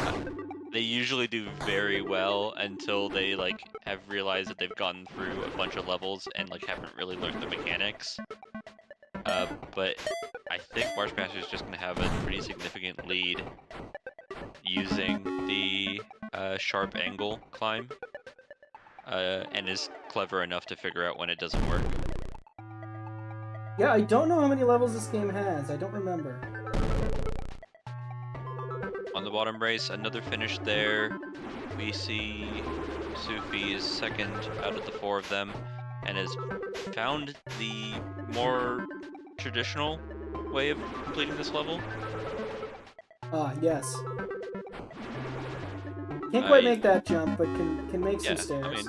they usually do very well until they like have realized that they've gone through a bunch of levels and like haven't really learned the mechanics. But I think MarshMaster is just gonna have a pretty significant lead using the sharp angle climb, and is clever enough to figure out when it doesn't work. Yeah, I don't know how many levels this game has. I don't remember. On the bottom race, another finish there. We see Sufi is second out of the 4 of them, and has found the more traditional way of completing this level. Ah, yes. Can't quite make that jump, but can make some stairs. I mean,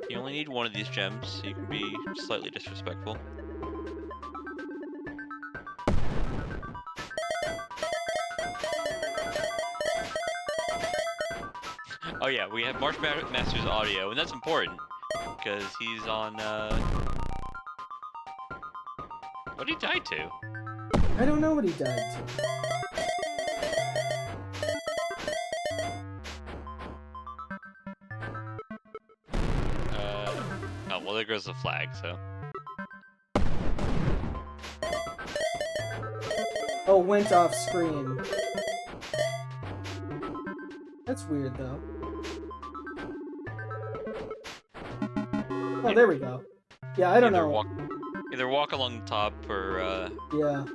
you only need 1 of these gems, so you can be slightly disrespectful. Oh yeah, we have MarshMaster's audio, and that's important, because he's on, what did he die to? I don't know what he died to. Oh, well there goes the flag, so. Oh, went off screen. That's weird, though. Oh, there we go. Yeah, I don't know. Either walk along the top or yeah,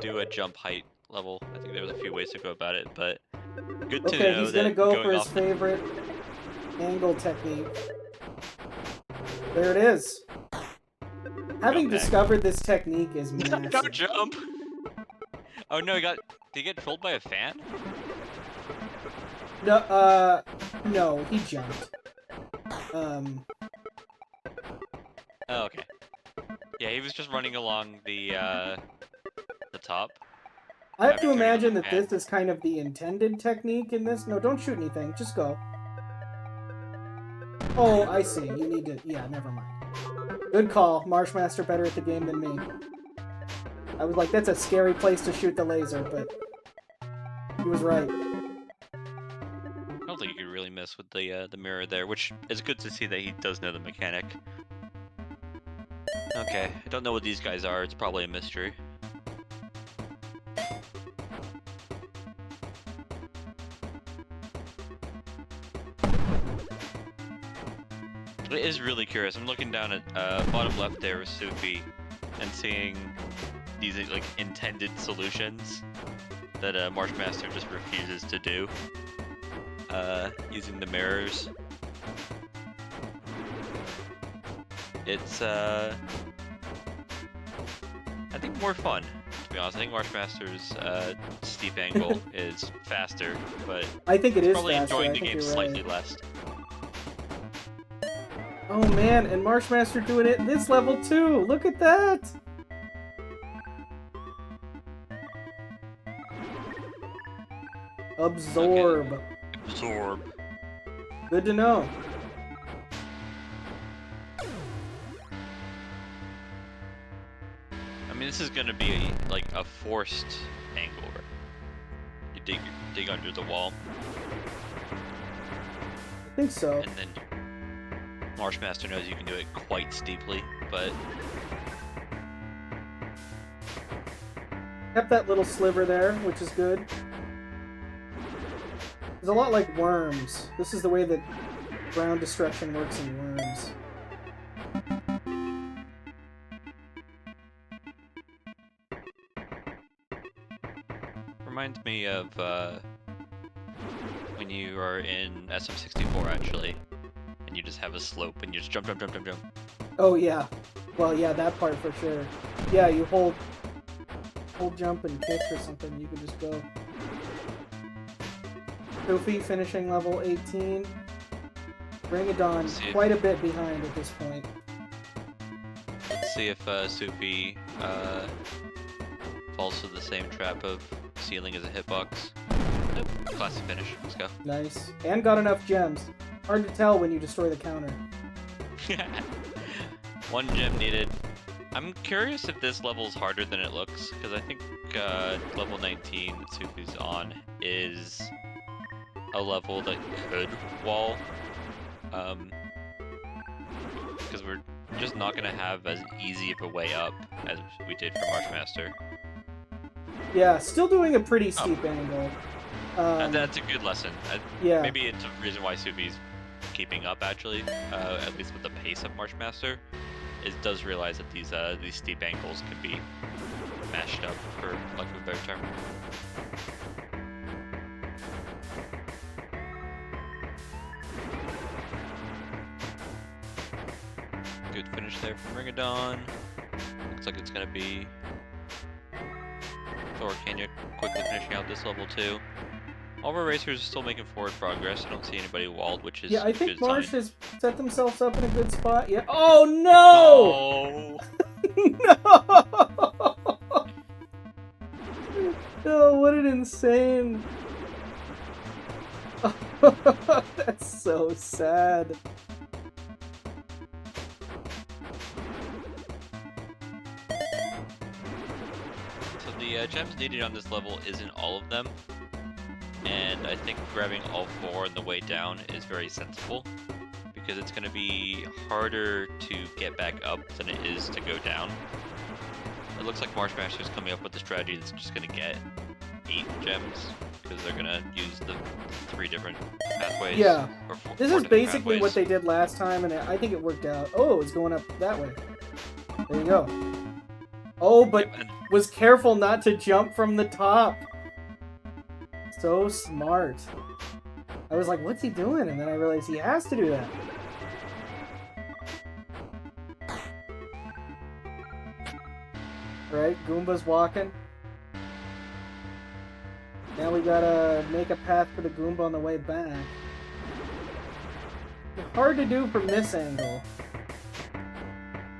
do a jump height level. I think there was a few ways to go about it, but good to know okay, he's gonna that go going for his off favorite angle technique. There it is. Having back. discovered this technique is massive. Don't jump! Oh no, did he get trolled by a fan? No, no, he jumped. Oh, okay. Yeah, he was just running along the top. I have to After turning on imagine the that fan. this is kind of the intended technique in this. No, don't shoot anything. Just go. Oh, I see. You need to... Yeah, never mind. Good call. MarshMaster better at the game than me. I was like, that's a scary place to shoot the laser, but... He was right. I don't think you could really miss with the mirror there, which is good to see that he does know the mechanic. Okay, I don't know what these guys are. It's probably a mystery. It is really curious. I'm looking down at bottom left there with Sufi and seeing these like intended solutions that MarshMaster just refuses to do using the mirrors. It's I think more fun, to be honest. I think MarshMaster's steep angle is faster, but I think it is probably faster. enjoying I the think game you're slightly right. less. Oh man, and MarshMaster doing it this level too! Look at that! Absorb. Okay. Absorb. Good to know. I mean, this is gonna be like a forced angle. Right? You dig under the wall, I think so. and then MarshMaster knows you can do it quite steeply, but Kept that little sliver there, which is good. It's a lot like Worms. This is the way that ground destruction works in Worms. reminds me of when you are in SM64 actually, and you just have a slope and you just jump. Oh yeah. Well, yeah, that part for sure. Yeah, you hold jump and kick or something, you can just go. Sufi finishing level 18. Ringadon quite a bit behind at this point. Let's see if Sufi falls to the same trap of ceiling as a hitbox. Nope. Classic finish. Let's go. Nice. And got enough gems. Hard to tell when you destroy the counter. One gem needed. I'm curious if this level's harder than it looks, because I think level 19 that Sufi's on is a level that could wall. Because we're just not going to have as easy of a way up as we did for MarshMaster. Yeah, still doing a pretty steep angle. That's a good lesson. Yeah. Maybe it's a reason why Sufi's keeping up, actually, at least with the pace of MarshMaster. It does realize that these steep angles can be mashed up, for lack of a better term. Good finish there from Ringadon. Looks like it's gonna be ThorOfKenya quickly finishing out this level too. All of our racers are still making forward progress. I don't see anybody walled, which is yeah, I a think good Marsh sign. has set themselves up in a good spot. Yeah. Oh no! Oh! No! Oh, what an insane... That's so sad. So the gems needed on this level isn't all of them, and I think grabbing all 4 on the way down is very sensible, because it's going to be harder to get back up than it is to go down. It looks like MarshMaster is coming up with a strategy that's just going to get 8 gems, because they're going to use the 3 different pathways. Yeah. Or 4 This is different basically what pathways. they did last time, and I think it worked out. Oh, it's going up that way. There you go. Oh, but Yep, and was careful not to jump from the top. So smart. I was like, what's he doing? And then I realized he has to do that. Right? Goomba's walking. Now we gotta make a path for the Goomba on the way back. Hard to do from this angle.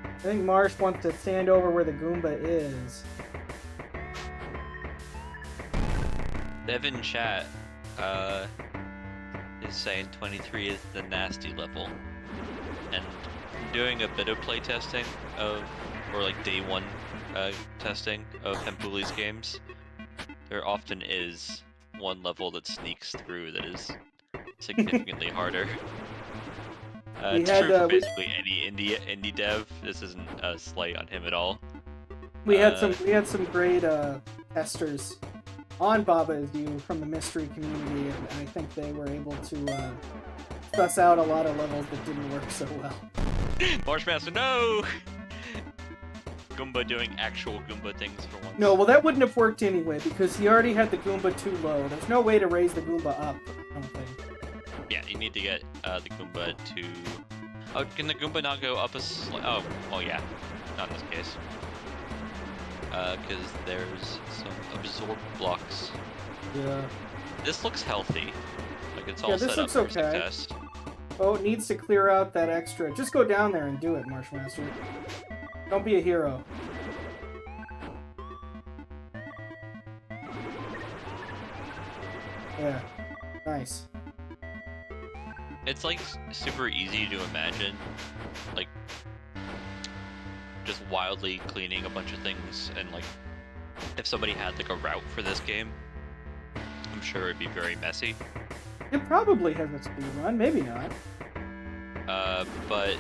I think Marsh wants to stand over where the Goomba is. Devin chat is saying 23 is the nasty level. And doing a bit of playtesting or like day one testing of Hempuli's games, there often is one level that sneaks through that is significantly harder. It's true for basically any indie dev. This isn't a slight on him at all. We had some great testers on Baba Is You from the mystery community, and I think they were able to suss out a lot of levels that didn't work so well. MarshMaster, no! Goomba doing actual Goomba things for once. No, well that wouldn't have worked anyway, because he already had the Goomba too low. There's no way to raise the Goomba up, I don't think. Yeah, you need to get the Goomba to... Oh, can the Goomba not go up a Oh, well yeah. Not in this case. Because there's some absorb blocks. Yeah. This looks healthy. Like it's all this set looks up for okay. success. Oh, it needs to clear out that extra. Just go down there and do it, MarshMaster. Don't be a hero. Yeah. Nice. It's like super easy to imagine, like just wildly cleaning a bunch of things, and like if somebody had like a route for this game, I'm sure it'd be very messy. It probably has a speed run, maybe not. But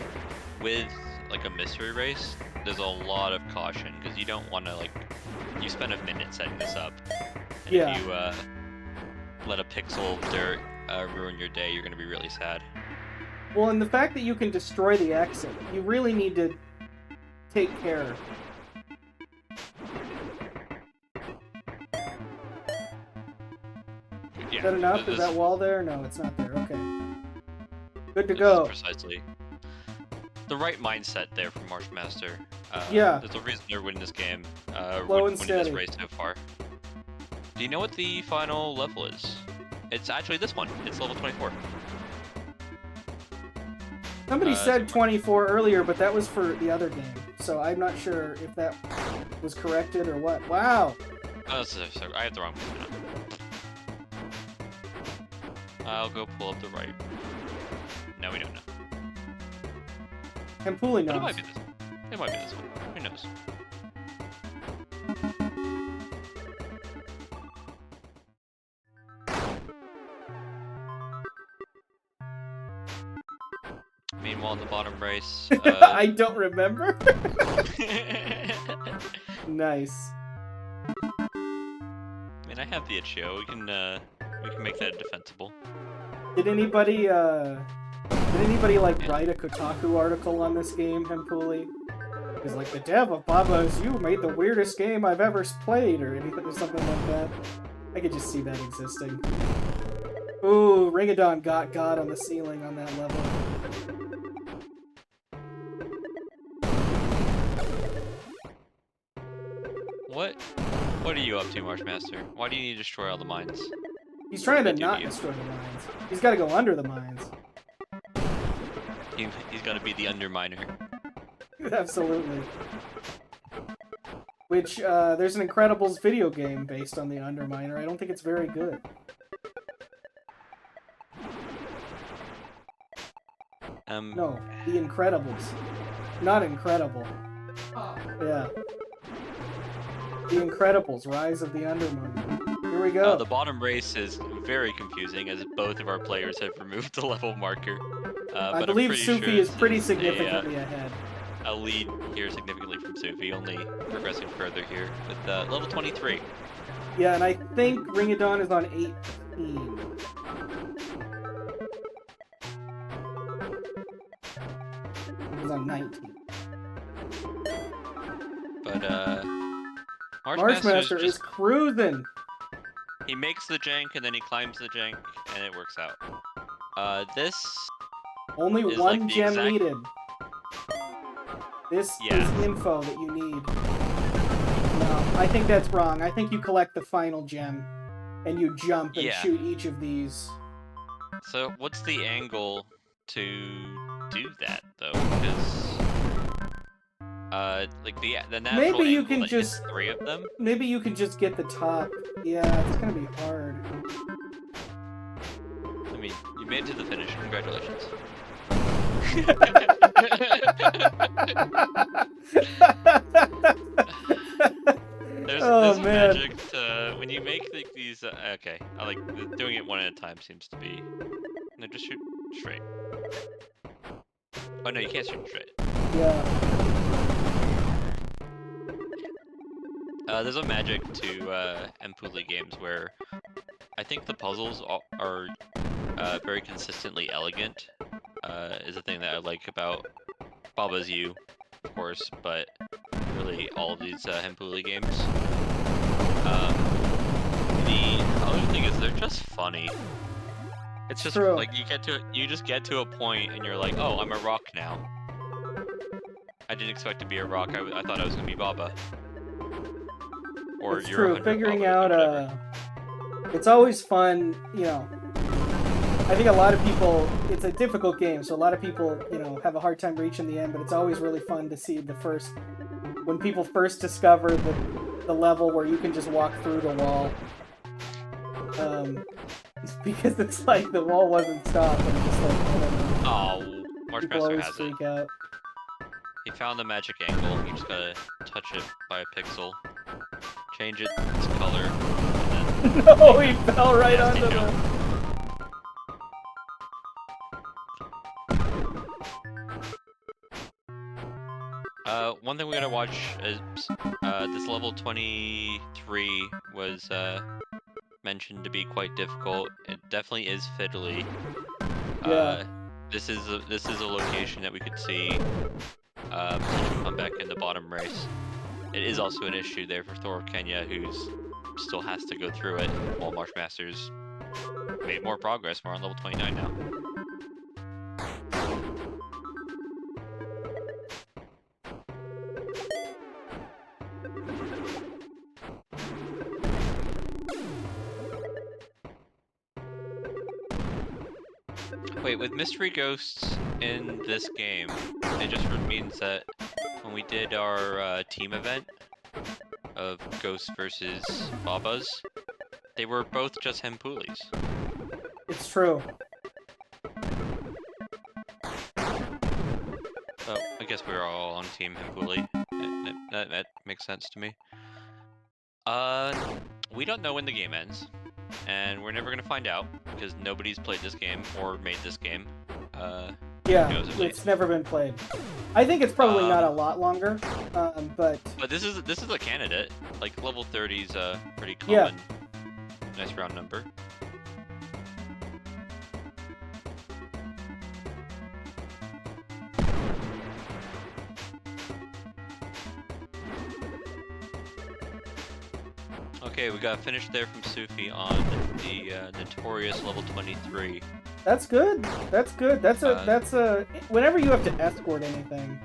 with like a mystery race, there's a lot of caution because you don't want to you spend a minute setting this up, and Yeah. if you let a pixel of dirt ruin your day, you're gonna be really sad. Well, and the fact that you can destroy the exit, you really need to take care. Yeah, Is that enough? Is that wall there? No, it's not there. Okay. Good to go. Precisely. The right mindset there from MarshMaster. Yeah. There's a reason they're winning this game. Slow and winning steady. this race so far. Do you know what the final level is? It's actually this one. It's level 24. Somebody said 24 earlier, but that was for the other game. So I'm not sure if that was corrected or what. Wow! Oh, sorry, I have the wrong one. I'll go pull up the right. No, we don't know. Hempuli But knows. it might be this one. It might be this one. Who knows? Meanwhile, in the bottom race, I don't remember. Nice. I mean, I have the itch.io. We can make that defensible. Did anybody like write a Kotaku article on this game, Hempuli? It's like the dev of Baba Is You made the weirdest game I've ever played, or anything, or something like that. I could just see that existing. Ooh, Ringadon got God on the ceiling on that level. What are you up to, MarshMaster? Why do you need to destroy all the mines? He's trying to What do not you do? destroy the mines. He's got to go under the mines. He's got to be the underminer. Absolutely. Which, there's an Incredibles video game based on the Underminer. I don't think it's very good. No, The Incredibles. Not Incredible. Yeah. The Incredibles, Rise of the Underminer. Here we go. The bottom race is very confusing as both of our players have removed the level marker. I but believe I'm pretty Sufi sure is pretty this significantly ahead. A lead here significantly from Sufi, only progressing further here with level 23. Yeah, and I think Ringadon is on 18. He's on 19. But MarshMaster is cruising. He makes the jank and then he climbs the jank and it works out. This Only is one like the gem exact... needed. This is info that you need. No, I think that's wrong. I think you collect the final gem, and you jump and Yeah. shoot each of these. So what's the angle to do that though? Because like the natural Maybe you angle can that just- hits 3 of them. Maybe you could just get the top. Yeah, it's gonna be hard. I mean, you made it to the finish. Congratulations. There's a man. magic to when you make like these. Okay, I like doing it one at a time. Seems to be. No, just shoot straight. Oh no, you can't shoot straight. Yeah. There's a magic to Mpuli games where I think the puzzles are very consistently elegant. Is a thing that I like about Baba's You, of course, but really all of these Mpuli games. The other thing is they're just funny. It's just True. like you just get to a point and you're like, oh, I'm a rock now. I didn't expect to be a rock. I thought I was gonna be Baba. Or It's you're true. 100 Figuring Babas or out, whatever. it's always fun, you know. I think a lot of people, it's a difficult game, so a lot of people, you know, have a hard time reaching the end, but it's always really fun to see when people first discover the level where you can just walk through the wall. Because it's like the wall wasn't stopped, and it's just like, I don't know. Oh, People MarshMaster always has it. freak out. He found the magic angle. You just gotta touch it by a pixel, change its color, and then No, he fell right Nasty onto jump. the... one thing we gotta watch is this level 23 was mentioned to be quite difficult. It definitely is fiddly. Yeah. This is a location that we could see come back in the bottom race. It is also an issue there for ThorOfKenya, who's still has to go through it, while MarshMaster's made more progress. We're on level 29 now. Wait, with mystery ghosts in this game, it just means that when we did our team event of ghosts versus Babas, they were both just Hempulis. It's true. Oh, I guess we were all on Team Hempuli. That makes sense to me. We don't know when the game ends, and we're never gonna find out because nobody's played this game or made this game. Yeah, supposedly. it's never been played. I think it's probably not a lot longer, but this is a candidate. Like level 30 is a pretty Yeah. common, nice round number. Okay, we got finished there from Sufi on the notorious level 23. that's good. That's good. That's a whenever you have to escort anything.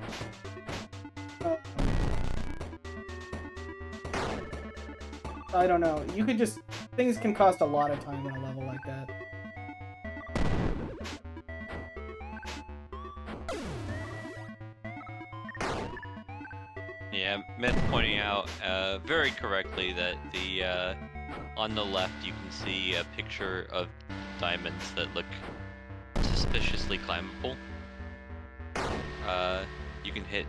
I don't know. You could just things can cost a lot of time in a level like that. Yeah, Myth pointing out very correctly that the on the left you can see a picture of diamonds that look suspiciously climbable. You can hit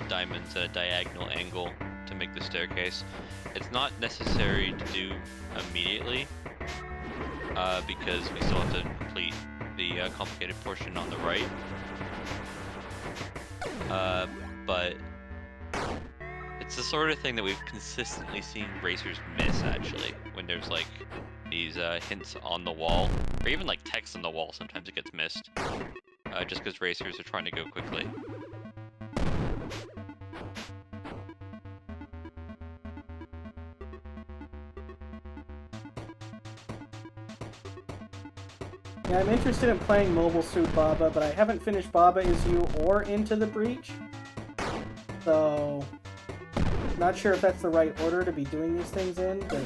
diamonds at a diagonal angle to make the staircase. It's not necessary to do immediately because we still have to complete the complicated portion on the right. But it's the sort of thing that we've consistently seen racers miss, actually, when there's like these hints on the wall, or even like text on the wall. Sometimes it gets missed, just because racers are trying to go quickly. Yeah, I'm interested in playing Mobile Suit Baba, but I haven't finished Baba Is You or Into the Breach. So Not sure if that's the right order to be doing these things in, but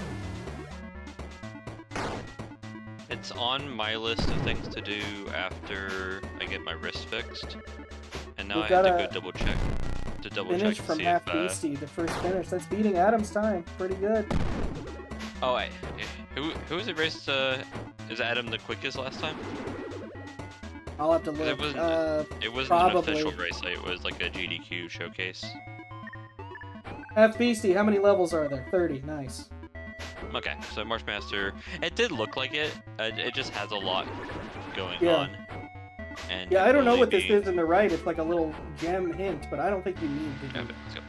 It's on my list of things to do after I get my wrist fixed. And now we've I got have to go a double check finish to from see Half if Beastie, the first finish. That's beating Adam's time. Pretty good. oh wait, who was it raced is Adam the quickest last time? I'll have to 'Cause look. it wasn't an Probably. official race, it was like a GDQ showcase. Half Beastie, how many levels are there? 30. Nice. Okay, so MarshMaster, it did look like it. It just has a lot going Yeah. on. And Yeah, I don't know Hempuli what this being... is in the right. It's like a little gem hint, but I don't think you need to do Okay, let's go.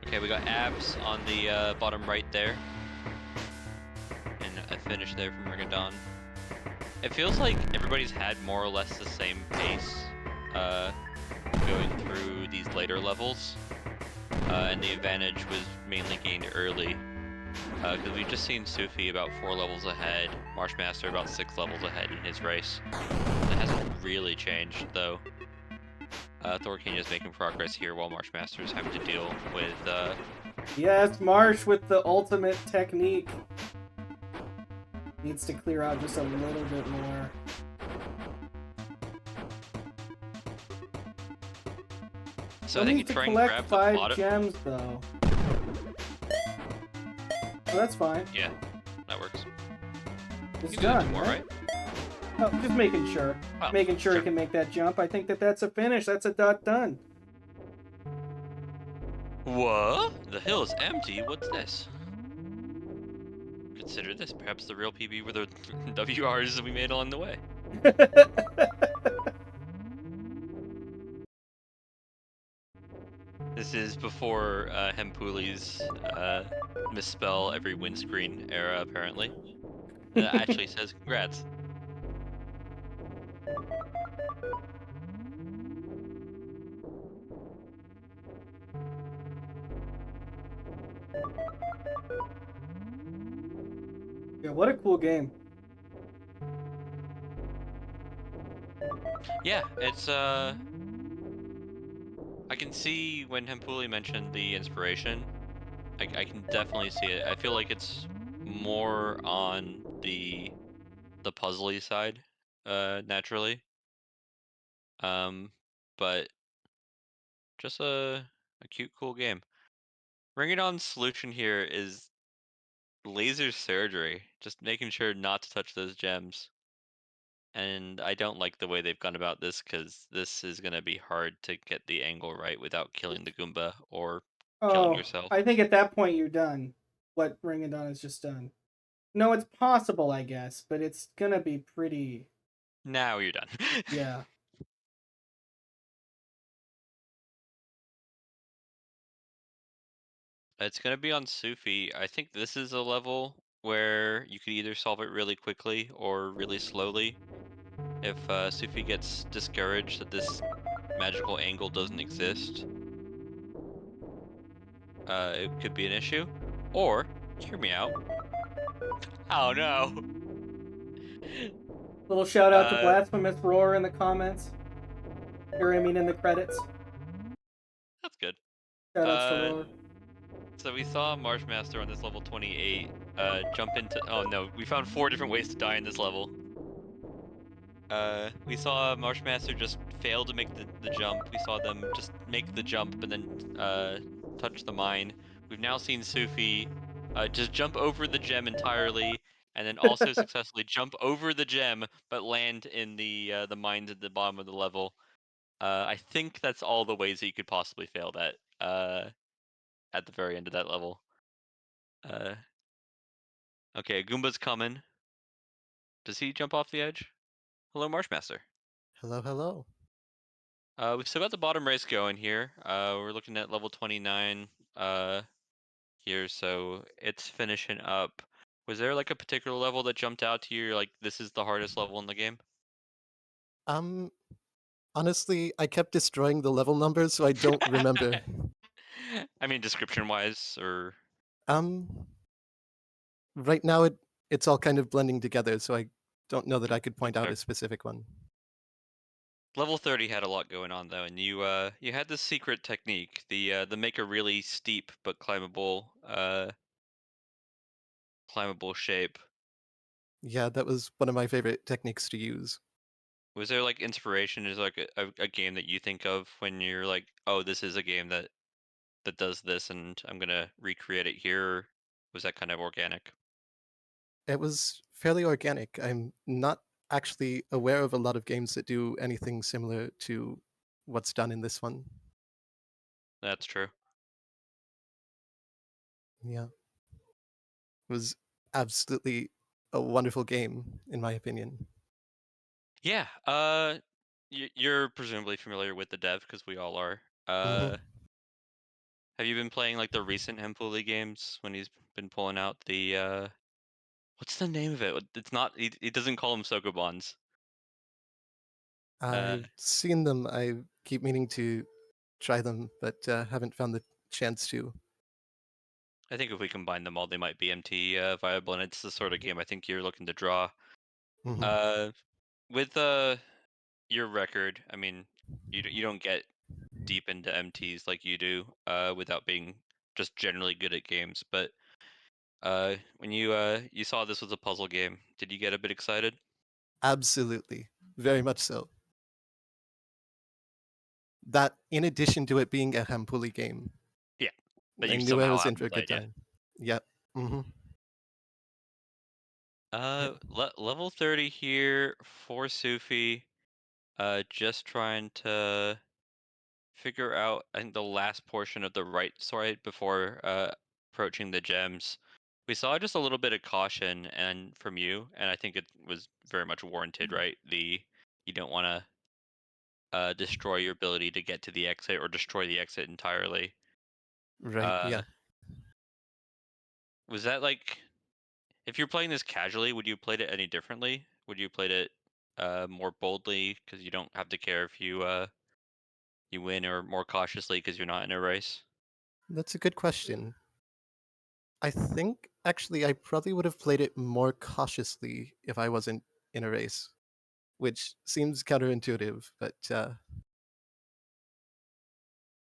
Okay, we got abs on the bottom right there. And a finish there from Ringadon. It feels like everybody's had more or less the same pace going through these later levels. And the advantage was mainly gained early. Because we've just seen Sufi about 4 levels ahead, MarshMaster about 6 levels ahead in his race. That hasn't really changed, though. ThorOfKenya is making progress here while MarshMaster is having to deal with... Yes, Marsh with the ultimate technique. Needs to clear out just a little bit more. So I think needs he to try and collect grab the 5 bottom... gems, though. So that's fine. Yeah, that works. It's You can do done, more, right? Oh, just making sure. Oh, Making sure sure. he can make that jump. I think that's a finish. That's a dot done. What? The hill is empty? What's this? Consider this. Perhaps the real PB were the WRs we made along the way. This is before Hempuli's misspell every windscreen era, apparently. That actually says congrats. Yeah, what a cool game. Yeah, it's I can see when Hempuli mentioned the inspiration. I can definitely see it. I feel like it's more on the puzzly side, naturally. But just a cute, cool game. Ringadon's solution here is laser surgery, just making sure not to touch those gems. And I don't like the way they've gone about this because this is going to be hard to get the angle right without killing the Goomba or killing Oh, yourself. I think at that point you're done. What Ringadon has just done. No, it's possible, I guess, but it's gonna be pretty... Now you're done. Yeah. It's going to be on Sufi. I think this is a level where you could either solve it really quickly or really slowly. If Sufi gets discouraged that this magical angle doesn't exist, it could be an issue. Or, hear me out. Oh no! Little shout out to Uh, Blasphemous Roar in the comments. Or I mean in the credits. that's good. Shout outs to Uh, Roar. so we saw MarshMaster on this level 28 jump into... Oh no, we found 4 different ways to die in this level. We saw MarshMaster just fail to make the jump. We saw them just make the jump but then touch the mine. We've now seen Sufi just jump over the gem entirely and then also successfully jump over the gem but land in the mines at the bottom of the level. I think that's all the ways that you could possibly fail that at the very end of that level. Okay, Goomba's coming. Does he jump off the edge? Hello, MarshMaster. Hello, hello. We still got the bottom race going here. We're looking at level 29 here, so it's finishing up. Was there like a particular level that jumped out to you? Like, this is the hardest level in the game? Um, honestly, I kept destroying the level numbers, so I don't remember. I mean, description-wise, or... Right now it's all kind of blending together, so I don't know that I could point out Sure. a specific one. Level 30 had a lot going on though, and you had this secret technique, the make a really steep but climbable shape. Yeah, that was one of my favorite techniques to use. Was there like inspiration? Is like a game that you think of when you're like, oh, this is a game that does this, and I'm gonna recreate it here? Or was that kind of organic? It was fairly organic. I'm not actually aware of a lot of games that do anything similar to what's done in this one. That's true. Yeah, it was absolutely a wonderful game, in my opinion. Yeah. You're presumably familiar with the dev because we all are. Hmm. Have you been playing like the recent Hempuli games when he's been pulling out the what's the name of it? It's not. He doesn't call them Sokobons. Uh, I've seen them. I keep meaning to try them, but haven't found the chance to. I think if we combine them all, they might be MT viable, and it's the sort of game I think you're looking to draw. Hmm. Uh, with your record, I mean, you don't get deep into MTs like you do, without being just generally good at games. But when you saw this was a puzzle game, did you get a bit excited? Absolutely, very much so. That, in addition to it being a Hampuli game, Yeah, that I you knew I somehow was in haven't for a good played yet. time. Yep. Hmm. Yep. Level 30 here for Sufi. Just trying to figure out, I think, the last portion of the right side before approaching the gems. We saw just a little bit of caution and from you, and I think it was very much warranted, right? You don't want to destroy your ability to get to the exit or destroy the exit entirely. Right. Uh, Yeah. was that like, if you're playing this casually, would you played it any differently? Would you played it more boldly because you don't have to care if you win, or more cautiously because you're not in a race? That's a good question. I think actually I probably would have played it more cautiously if I wasn't in a race, which seems counterintuitive, but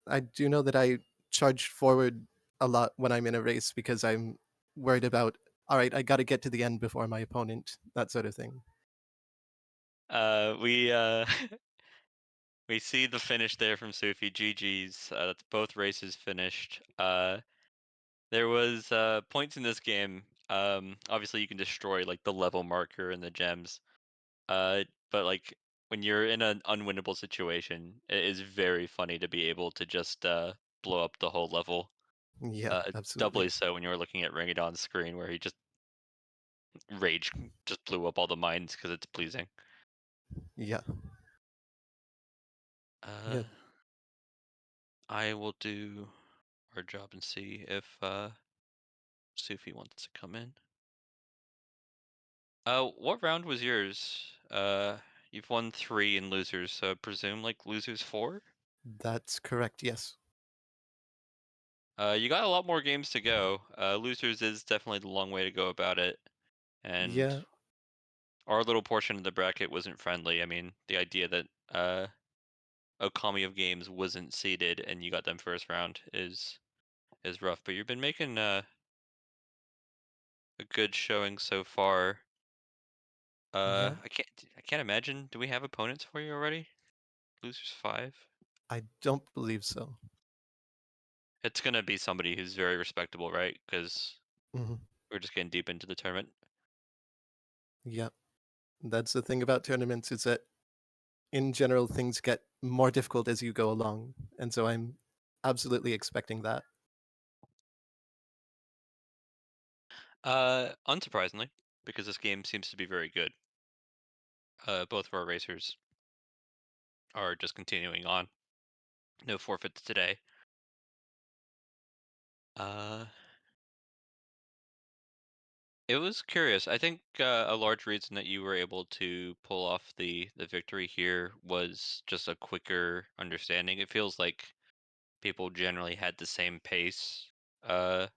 I do know that I charge forward a lot when I'm in a race because I'm worried about, all right, I got to get to the end before my opponent, that sort of thing. We we see the finish there from Sufi. GG's. That's both races finished. There was points in this game. Obviously you can destroy like the level marker and the gems. But like when you're in an unwinnable situation, it is very funny to be able to just blow up the whole level. Yeah, Doubly absolutely. so when you're looking at Ringadon's screen where he just rage just blew up all the mines because it's pleasing. Yeah. Uh, Yeah, I will do our job and see if Sufi wants to come in. What round was yours? You've won 3 in losers, so I presume like losers 4? that's correct. Yes. You got a lot more games to go. Losers is definitely the long way to go about it, and Yeah. our little portion of the bracket wasn't friendly. I mean, the idea that Okami of Games wasn't seeded and you got them first round is rough. But you've been making a good showing so far. Yeah. I can't imagine. Do we have opponents for you already? Losers 5. I don't believe so. It's gonna be somebody who's very respectable, right? Because Hmm. we're just getting deep into the tournament. Yeah. That's the thing about tournaments is that in general things get more difficult as you go along, and so I'm absolutely expecting that. Unsurprisingly, because this game seems to be very good. Both of our racers are just continuing on. No forfeits today. Uh, it was curious. I think a large reason that you were able to pull off the victory here was just a quicker understanding. It feels like people generally had the same pace. Uh,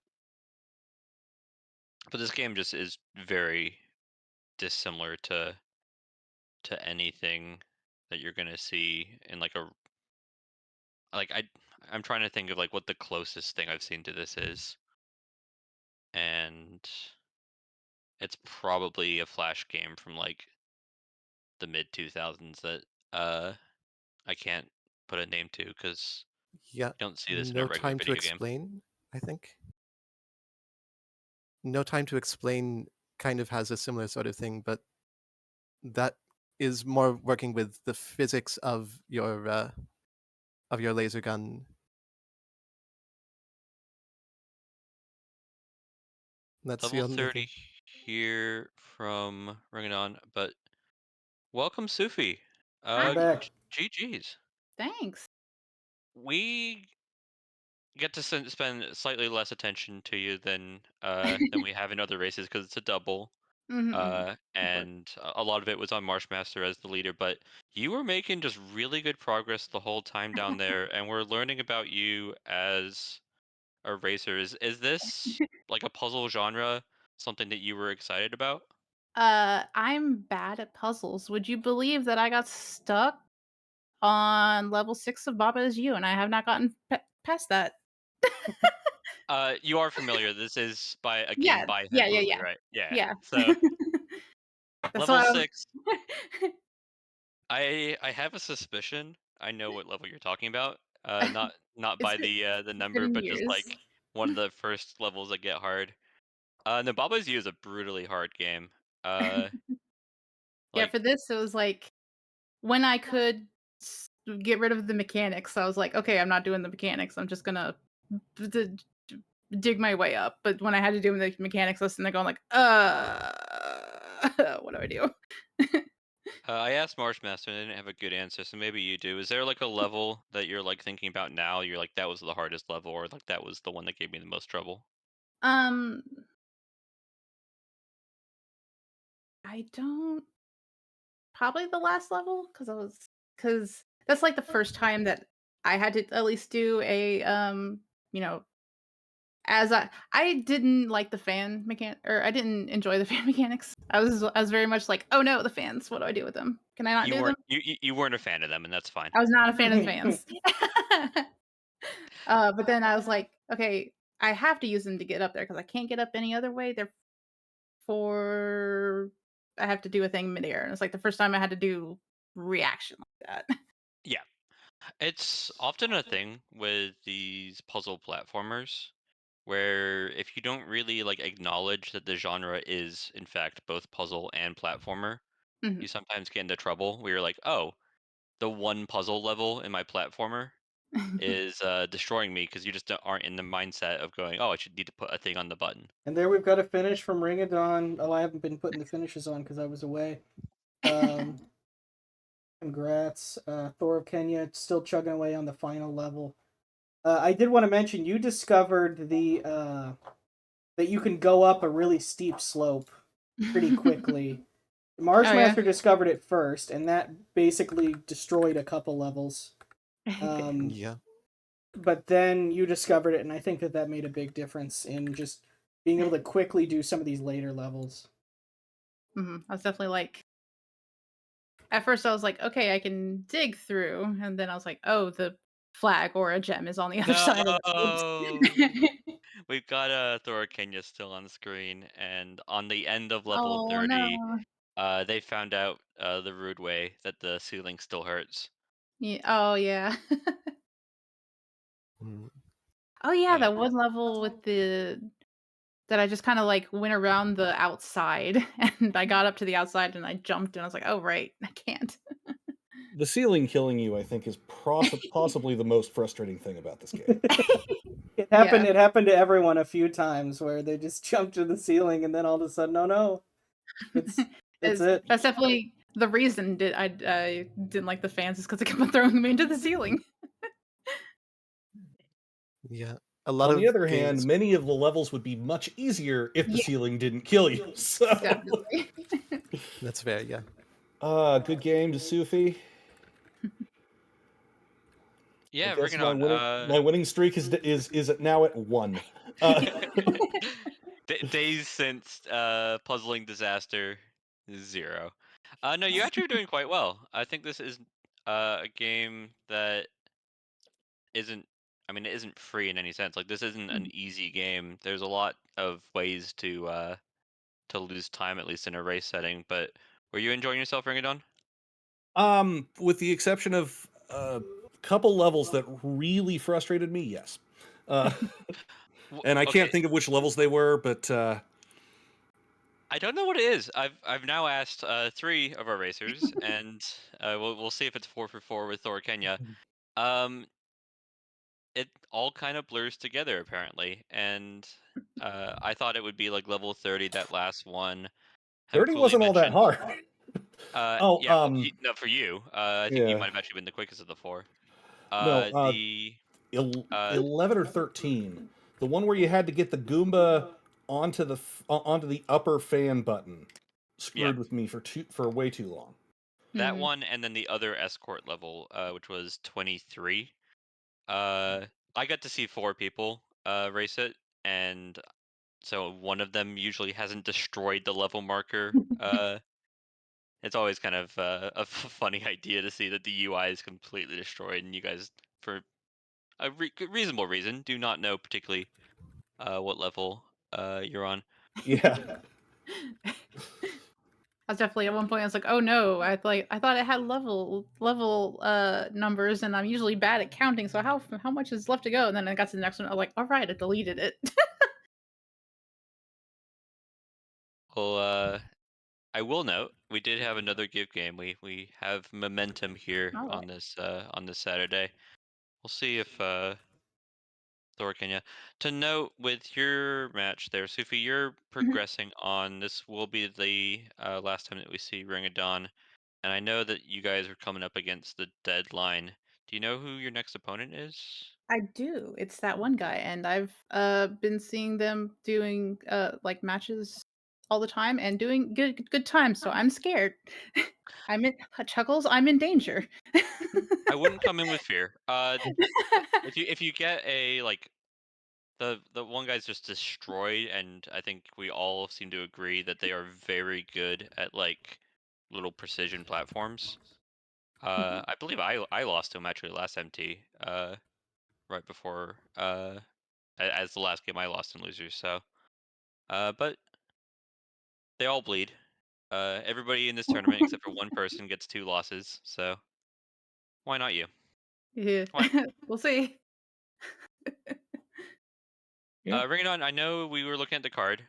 but this game just is very dissimilar to anything that you're gonna see in like a I'm trying to think of like what the closest thing I've seen to this is, and it's probably a Flash game from like the mid 2000s that uh I can't put a name to because Yeah. you don't see this in a No regular Time to video game. Explain, I think. No Time to Explain kind of has a similar sort of thing, but that is more working with the physics of your laser gun. That's the Level only 30 thing. here from Ringadon, but welcome Sufi. I'm back. GG's. Thanks. We get to spend slightly less attention to you than we have in other races because it's a double. Mhm, mhm. Of course. And a lot of it was on MarshMaster as the leader, but you were making just really good progress the whole time down there, and we're learning about you as a racer. Is this like a puzzle genre something that you were excited about? I'm bad at puzzles. Would you believe that I got stuck on level 6 of Baba Is You, and I have not gotten past that? You are familiar. This is by a game Yeah. by Yeah, yeah, Hepuli, yeah. right? Yeah. Yeah. So That's level why six. I have a suspicion I know what level you're talking about. Not it's by been the it's number, been but just years. like one of the first levels that get hard. No, Baba's U is a brutally hard game. Uh, Yeah, like for this, it was like when I could get rid of the mechanics, I was like, okay, I'm not doing the mechanics. I'm just gonna d- dig my way up. But when I had to do the mechanics lesson, they're going like, what do I do? I asked MarshMaster and I didn't have a good answer, so maybe you do. Is there like a level that you're like thinking about now? You're like that was the hardest level, or like that was the one that gave me the most trouble? Um, I don't probably the last level because that's like the first time that I had to at least do a you know, as I didn't like the fan mechanic or I didn't enjoy the fan mechanics. I was very much like, "Oh no, the fans. What do I do with them? Can I not You do them?" weren't you weren't a fan of them, and that's fine. I was not a fan of the fans. But then I was like, "Okay, I have to use them to get up there because I can't get up any other way. Therefore, I have to do a thing midair." And it's like the first time I had to do reaction like that. Yeah, it's often a thing with these puzzle platformers where if you don't really like acknowledge that the genre is in fact both puzzle and platformer, Mhm. you sometimes get into trouble where you're like, oh, the one puzzle level in my platformer is destroying me because you just aren't in the mindset of going, oh, I should need to put a thing on the button. And there we've got a finish from Ringadon. Oh, I haven't been putting the finishes on because I was away. Um, congrats. Thor of Kenya still chugging away on the final level. I did want to mention you discovered that you can go up a really steep slope pretty quickly. Oh, yeah? Marshmaster discovered it first, and that basically destroyed a couple levels. Yeah. But then you discovered it, and I think that made a big difference in just being able to quickly do some of these later levels. Mhm. I was definitely like at first I was like, "Okay, I can dig through," and then I was like, "Oh, the flag or a gem is on the other side of it. No, Whoops." we've got ThorOfKenya still on the screen, and on the end of level Oh, 30, no. they found out the rude way that the ceiling still hurts. Oh, yeah. Mm. Oh, yeah, Uh, that one level with the that I just kinda, like, went around the outside, and I got up to the outside, and I jumped, and I was like, "Oh, right, I can't." The ceiling killing you, I think, is possibly the most frustrating thing about this game. It happened. Yeah. It happened to everyone a few times where they just jumped to the ceiling, and then all of a sudden, oh no, it's that's Is it. that's definitely the reason I didn't like the fans is because they kept on throwing me into the ceiling. Yeah. A lot On the of other hand, games. many of the levels would be much easier if the Yeah, ceiling didn't kill you. So, definitely. That's fair. Yeah. good game to Sufi. I yeah, guess Ringadon. my winning streak is now at 1. Uh, Days since puzzling disaster 0. No, you actually are doing quite well. I think this is a game that isn't. I mean, it isn't free in any sense. Like, this isn't an easy game. There's a lot of ways to lose time, at least in a race setting. But were you enjoying yourself, Ringadon? With the exception of a couple levels that really frustrated me, yes. Uh, and I can't Okay, think of which levels they were, but I don't know what it is. I've now asked 3 of our racers, and we'll see if it's 4 for 4 with ThorOfKenya. Um, it all kind of blurs together apparently, and I thought it would be like level 30, that last one. 30 Hopefully wasn't all that mentioned. hard. Oh, Yeah, well, no, for you. I think you yeah. might have actually been the quickest of the 4. No, The 11 or 13. The one where you had to get the Goomba onto the upper fan button Yeah, screwed with me for way too long. that one, and then the other escort level, which was 23. I got to see 4 people race it, and so one of them usually hasn't destroyed the level marker. It's always kind of a funny idea to see that the UI is completely destroyed, and you guys, for a reasonable reason, do not know particularly what level you're on. Yeah. I was definitely at one point. I was like, "Oh no!" I thought it had level numbers, and I'm usually bad at counting. So how much is left to go? And then I got to the next one. I'm like, "All right, I deleted it." Well, I will note we did have another give game. We have momentum here All right. on this Saturday. We'll see if Thor Kenya. To note with your match there, Sufi, you're Mhm. progressing on. This will be the last time that we see Ringadon, and I know that you guys are coming up against the deadline. Do you know who your next opponent is? I do. It's that one guy, and I've been seeing them doing like matches all the time and doing good times. So I'm scared. I'm in Chuckles. I'm in danger. I wouldn't come in with fear. If you get a like the one guy's just destroyed, and I think we all seem to agree that they are very good at like little precision platforms. I believe I lost to him actually last MT. Right before as the last game I lost in losers. So, but they all bleed. Everybody in this tournament except for one person gets 2 losses. So why not you? Yeah, Why? we'll see. Yeah. Ring It On. I know we were looking at the card.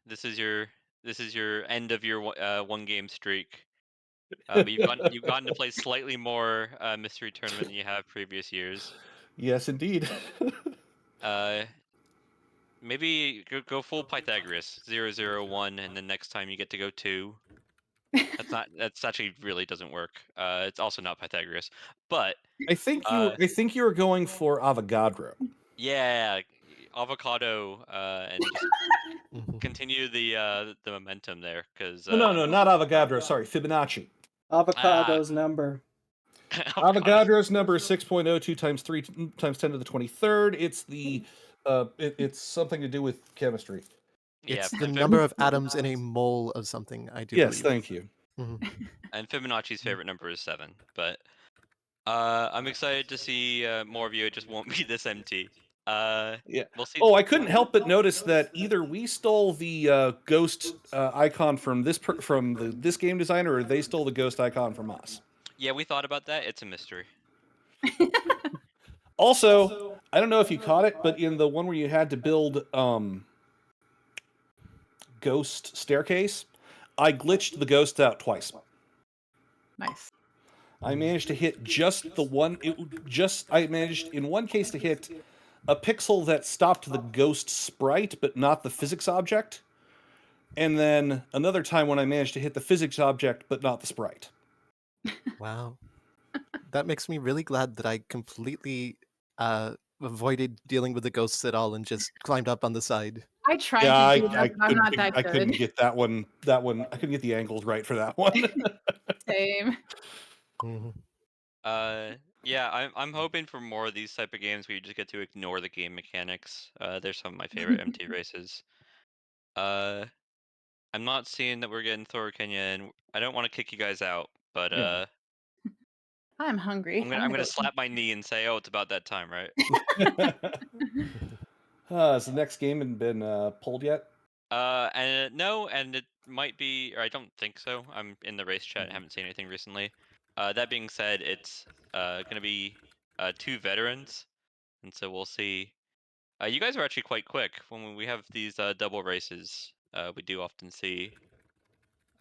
This is your end of your one game streak. But you've gotten to play slightly more mystery tournament than you have previous years. Yes, indeed. Uh, maybe go full Pythagoras 0, 0, 1, and then next time you get to go 2. That's actually really doesn't work. It's also not Pythagoras, but I think you were going for Avogadro. yeah, avocado, and just Mhm. continue the momentum there, because No, not Avogadro. Sorry, Fibonacci. ah, Avocado's number. avocados. Avogadro's number is 6.02 times 3 times 10 to the 23rd. It's it's something to do with chemistry. Yeah, It's the and number of atoms in a mole of something, I do Yes, believe. thank you. Mhm. and Fibonacci's favorite number is 7. But I'm excited to see more of you. It just won't be this MT. Yeah. We'll see. Oh, I couldn't help but notice that either we stole the ghost icon from this game designer, or they stole the ghost icon from us. Yeah, we thought about that. It's a mystery. Also, I don't know if you caught it, but in the one where you had to build ghost staircase, I glitched the ghost out twice. Nice. I managed to hit just the one. I managed in one case to hit a pixel that stopped the ghost sprite, but not the physics object. And then another time when I managed to hit the physics object, but not the sprite. Wow. That makes me really glad that I completely avoided dealing with the ghosts at all and just climbed up on the side. I tried Yeah, to do that, but I'm not that I good. couldn't get that one. I couldn't get the angles right for that one. Same. Mhm. Yeah, I'm hoping for more of these type of games where you just get to ignore the game mechanics. They're some of my favorite MT races. Uh, I'm not seeing that we're getting Thor Kenya, and I don't want to kick you guys out, but Yeah. I'm hungry. I'm gonna slap my knee and say, "Oh, it's about that time, right?" Has the next game been pulled yet? And no, and it might be, or I don't think so. I'm in the race chat. I haven't seen anything recently. That being said, it's gonna be 2 veterans, and so we'll see. You guys are actually quite quick when we have these double races. We do often see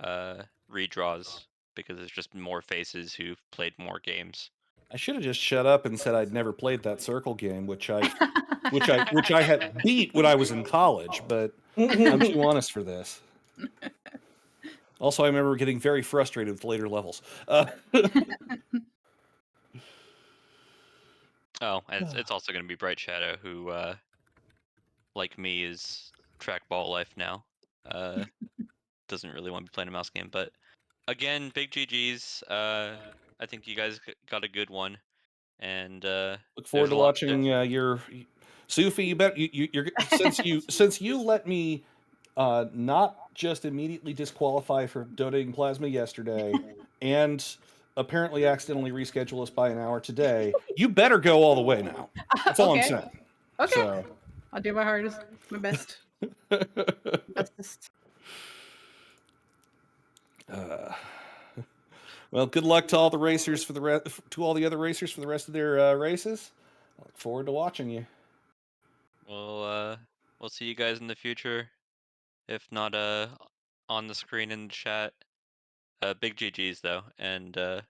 redraws because there's just more faces who've played more games. I should have just shut up and said I'd never played that Circle game, which I had beat when I was in college, but I'm too honest for this. Also, I remember getting very frustrated with later levels. Oh, and it's also going to be Bright Shadow, who, like me, is trackball life now. Doesn't really want to be playing a mouse game, but again, big GGs. I think you guys got a good one, and Look forward to watching your Sufi. You bet you're since you let me not just immediately disqualify for donating plasma yesterday, and apparently accidentally reschedule us by an hour today. You better go all the way now. That's all I'm saying. Okay. So. I'll do my hardest, my best. Bestest. Well, good luck to all the racers for to all the other racers for the rest of their races. I look forward to watching you. we'll see you guys in the future. If not on the screen in the chat. Big GGs though, and go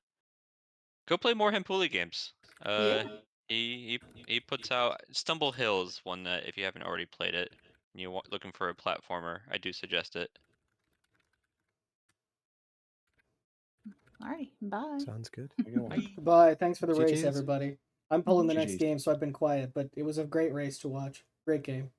play more Hempuli games. Yeah. He puts out Stumble Hills, one that if you haven't already played it, and you're looking for a platformer, I do suggest it. Alright, bye. Sounds good. Bye. Thanks for the race, GGs. everybody. I'm pulling the next GGs. game, so I've been quiet, but it was a great race to watch. Great game.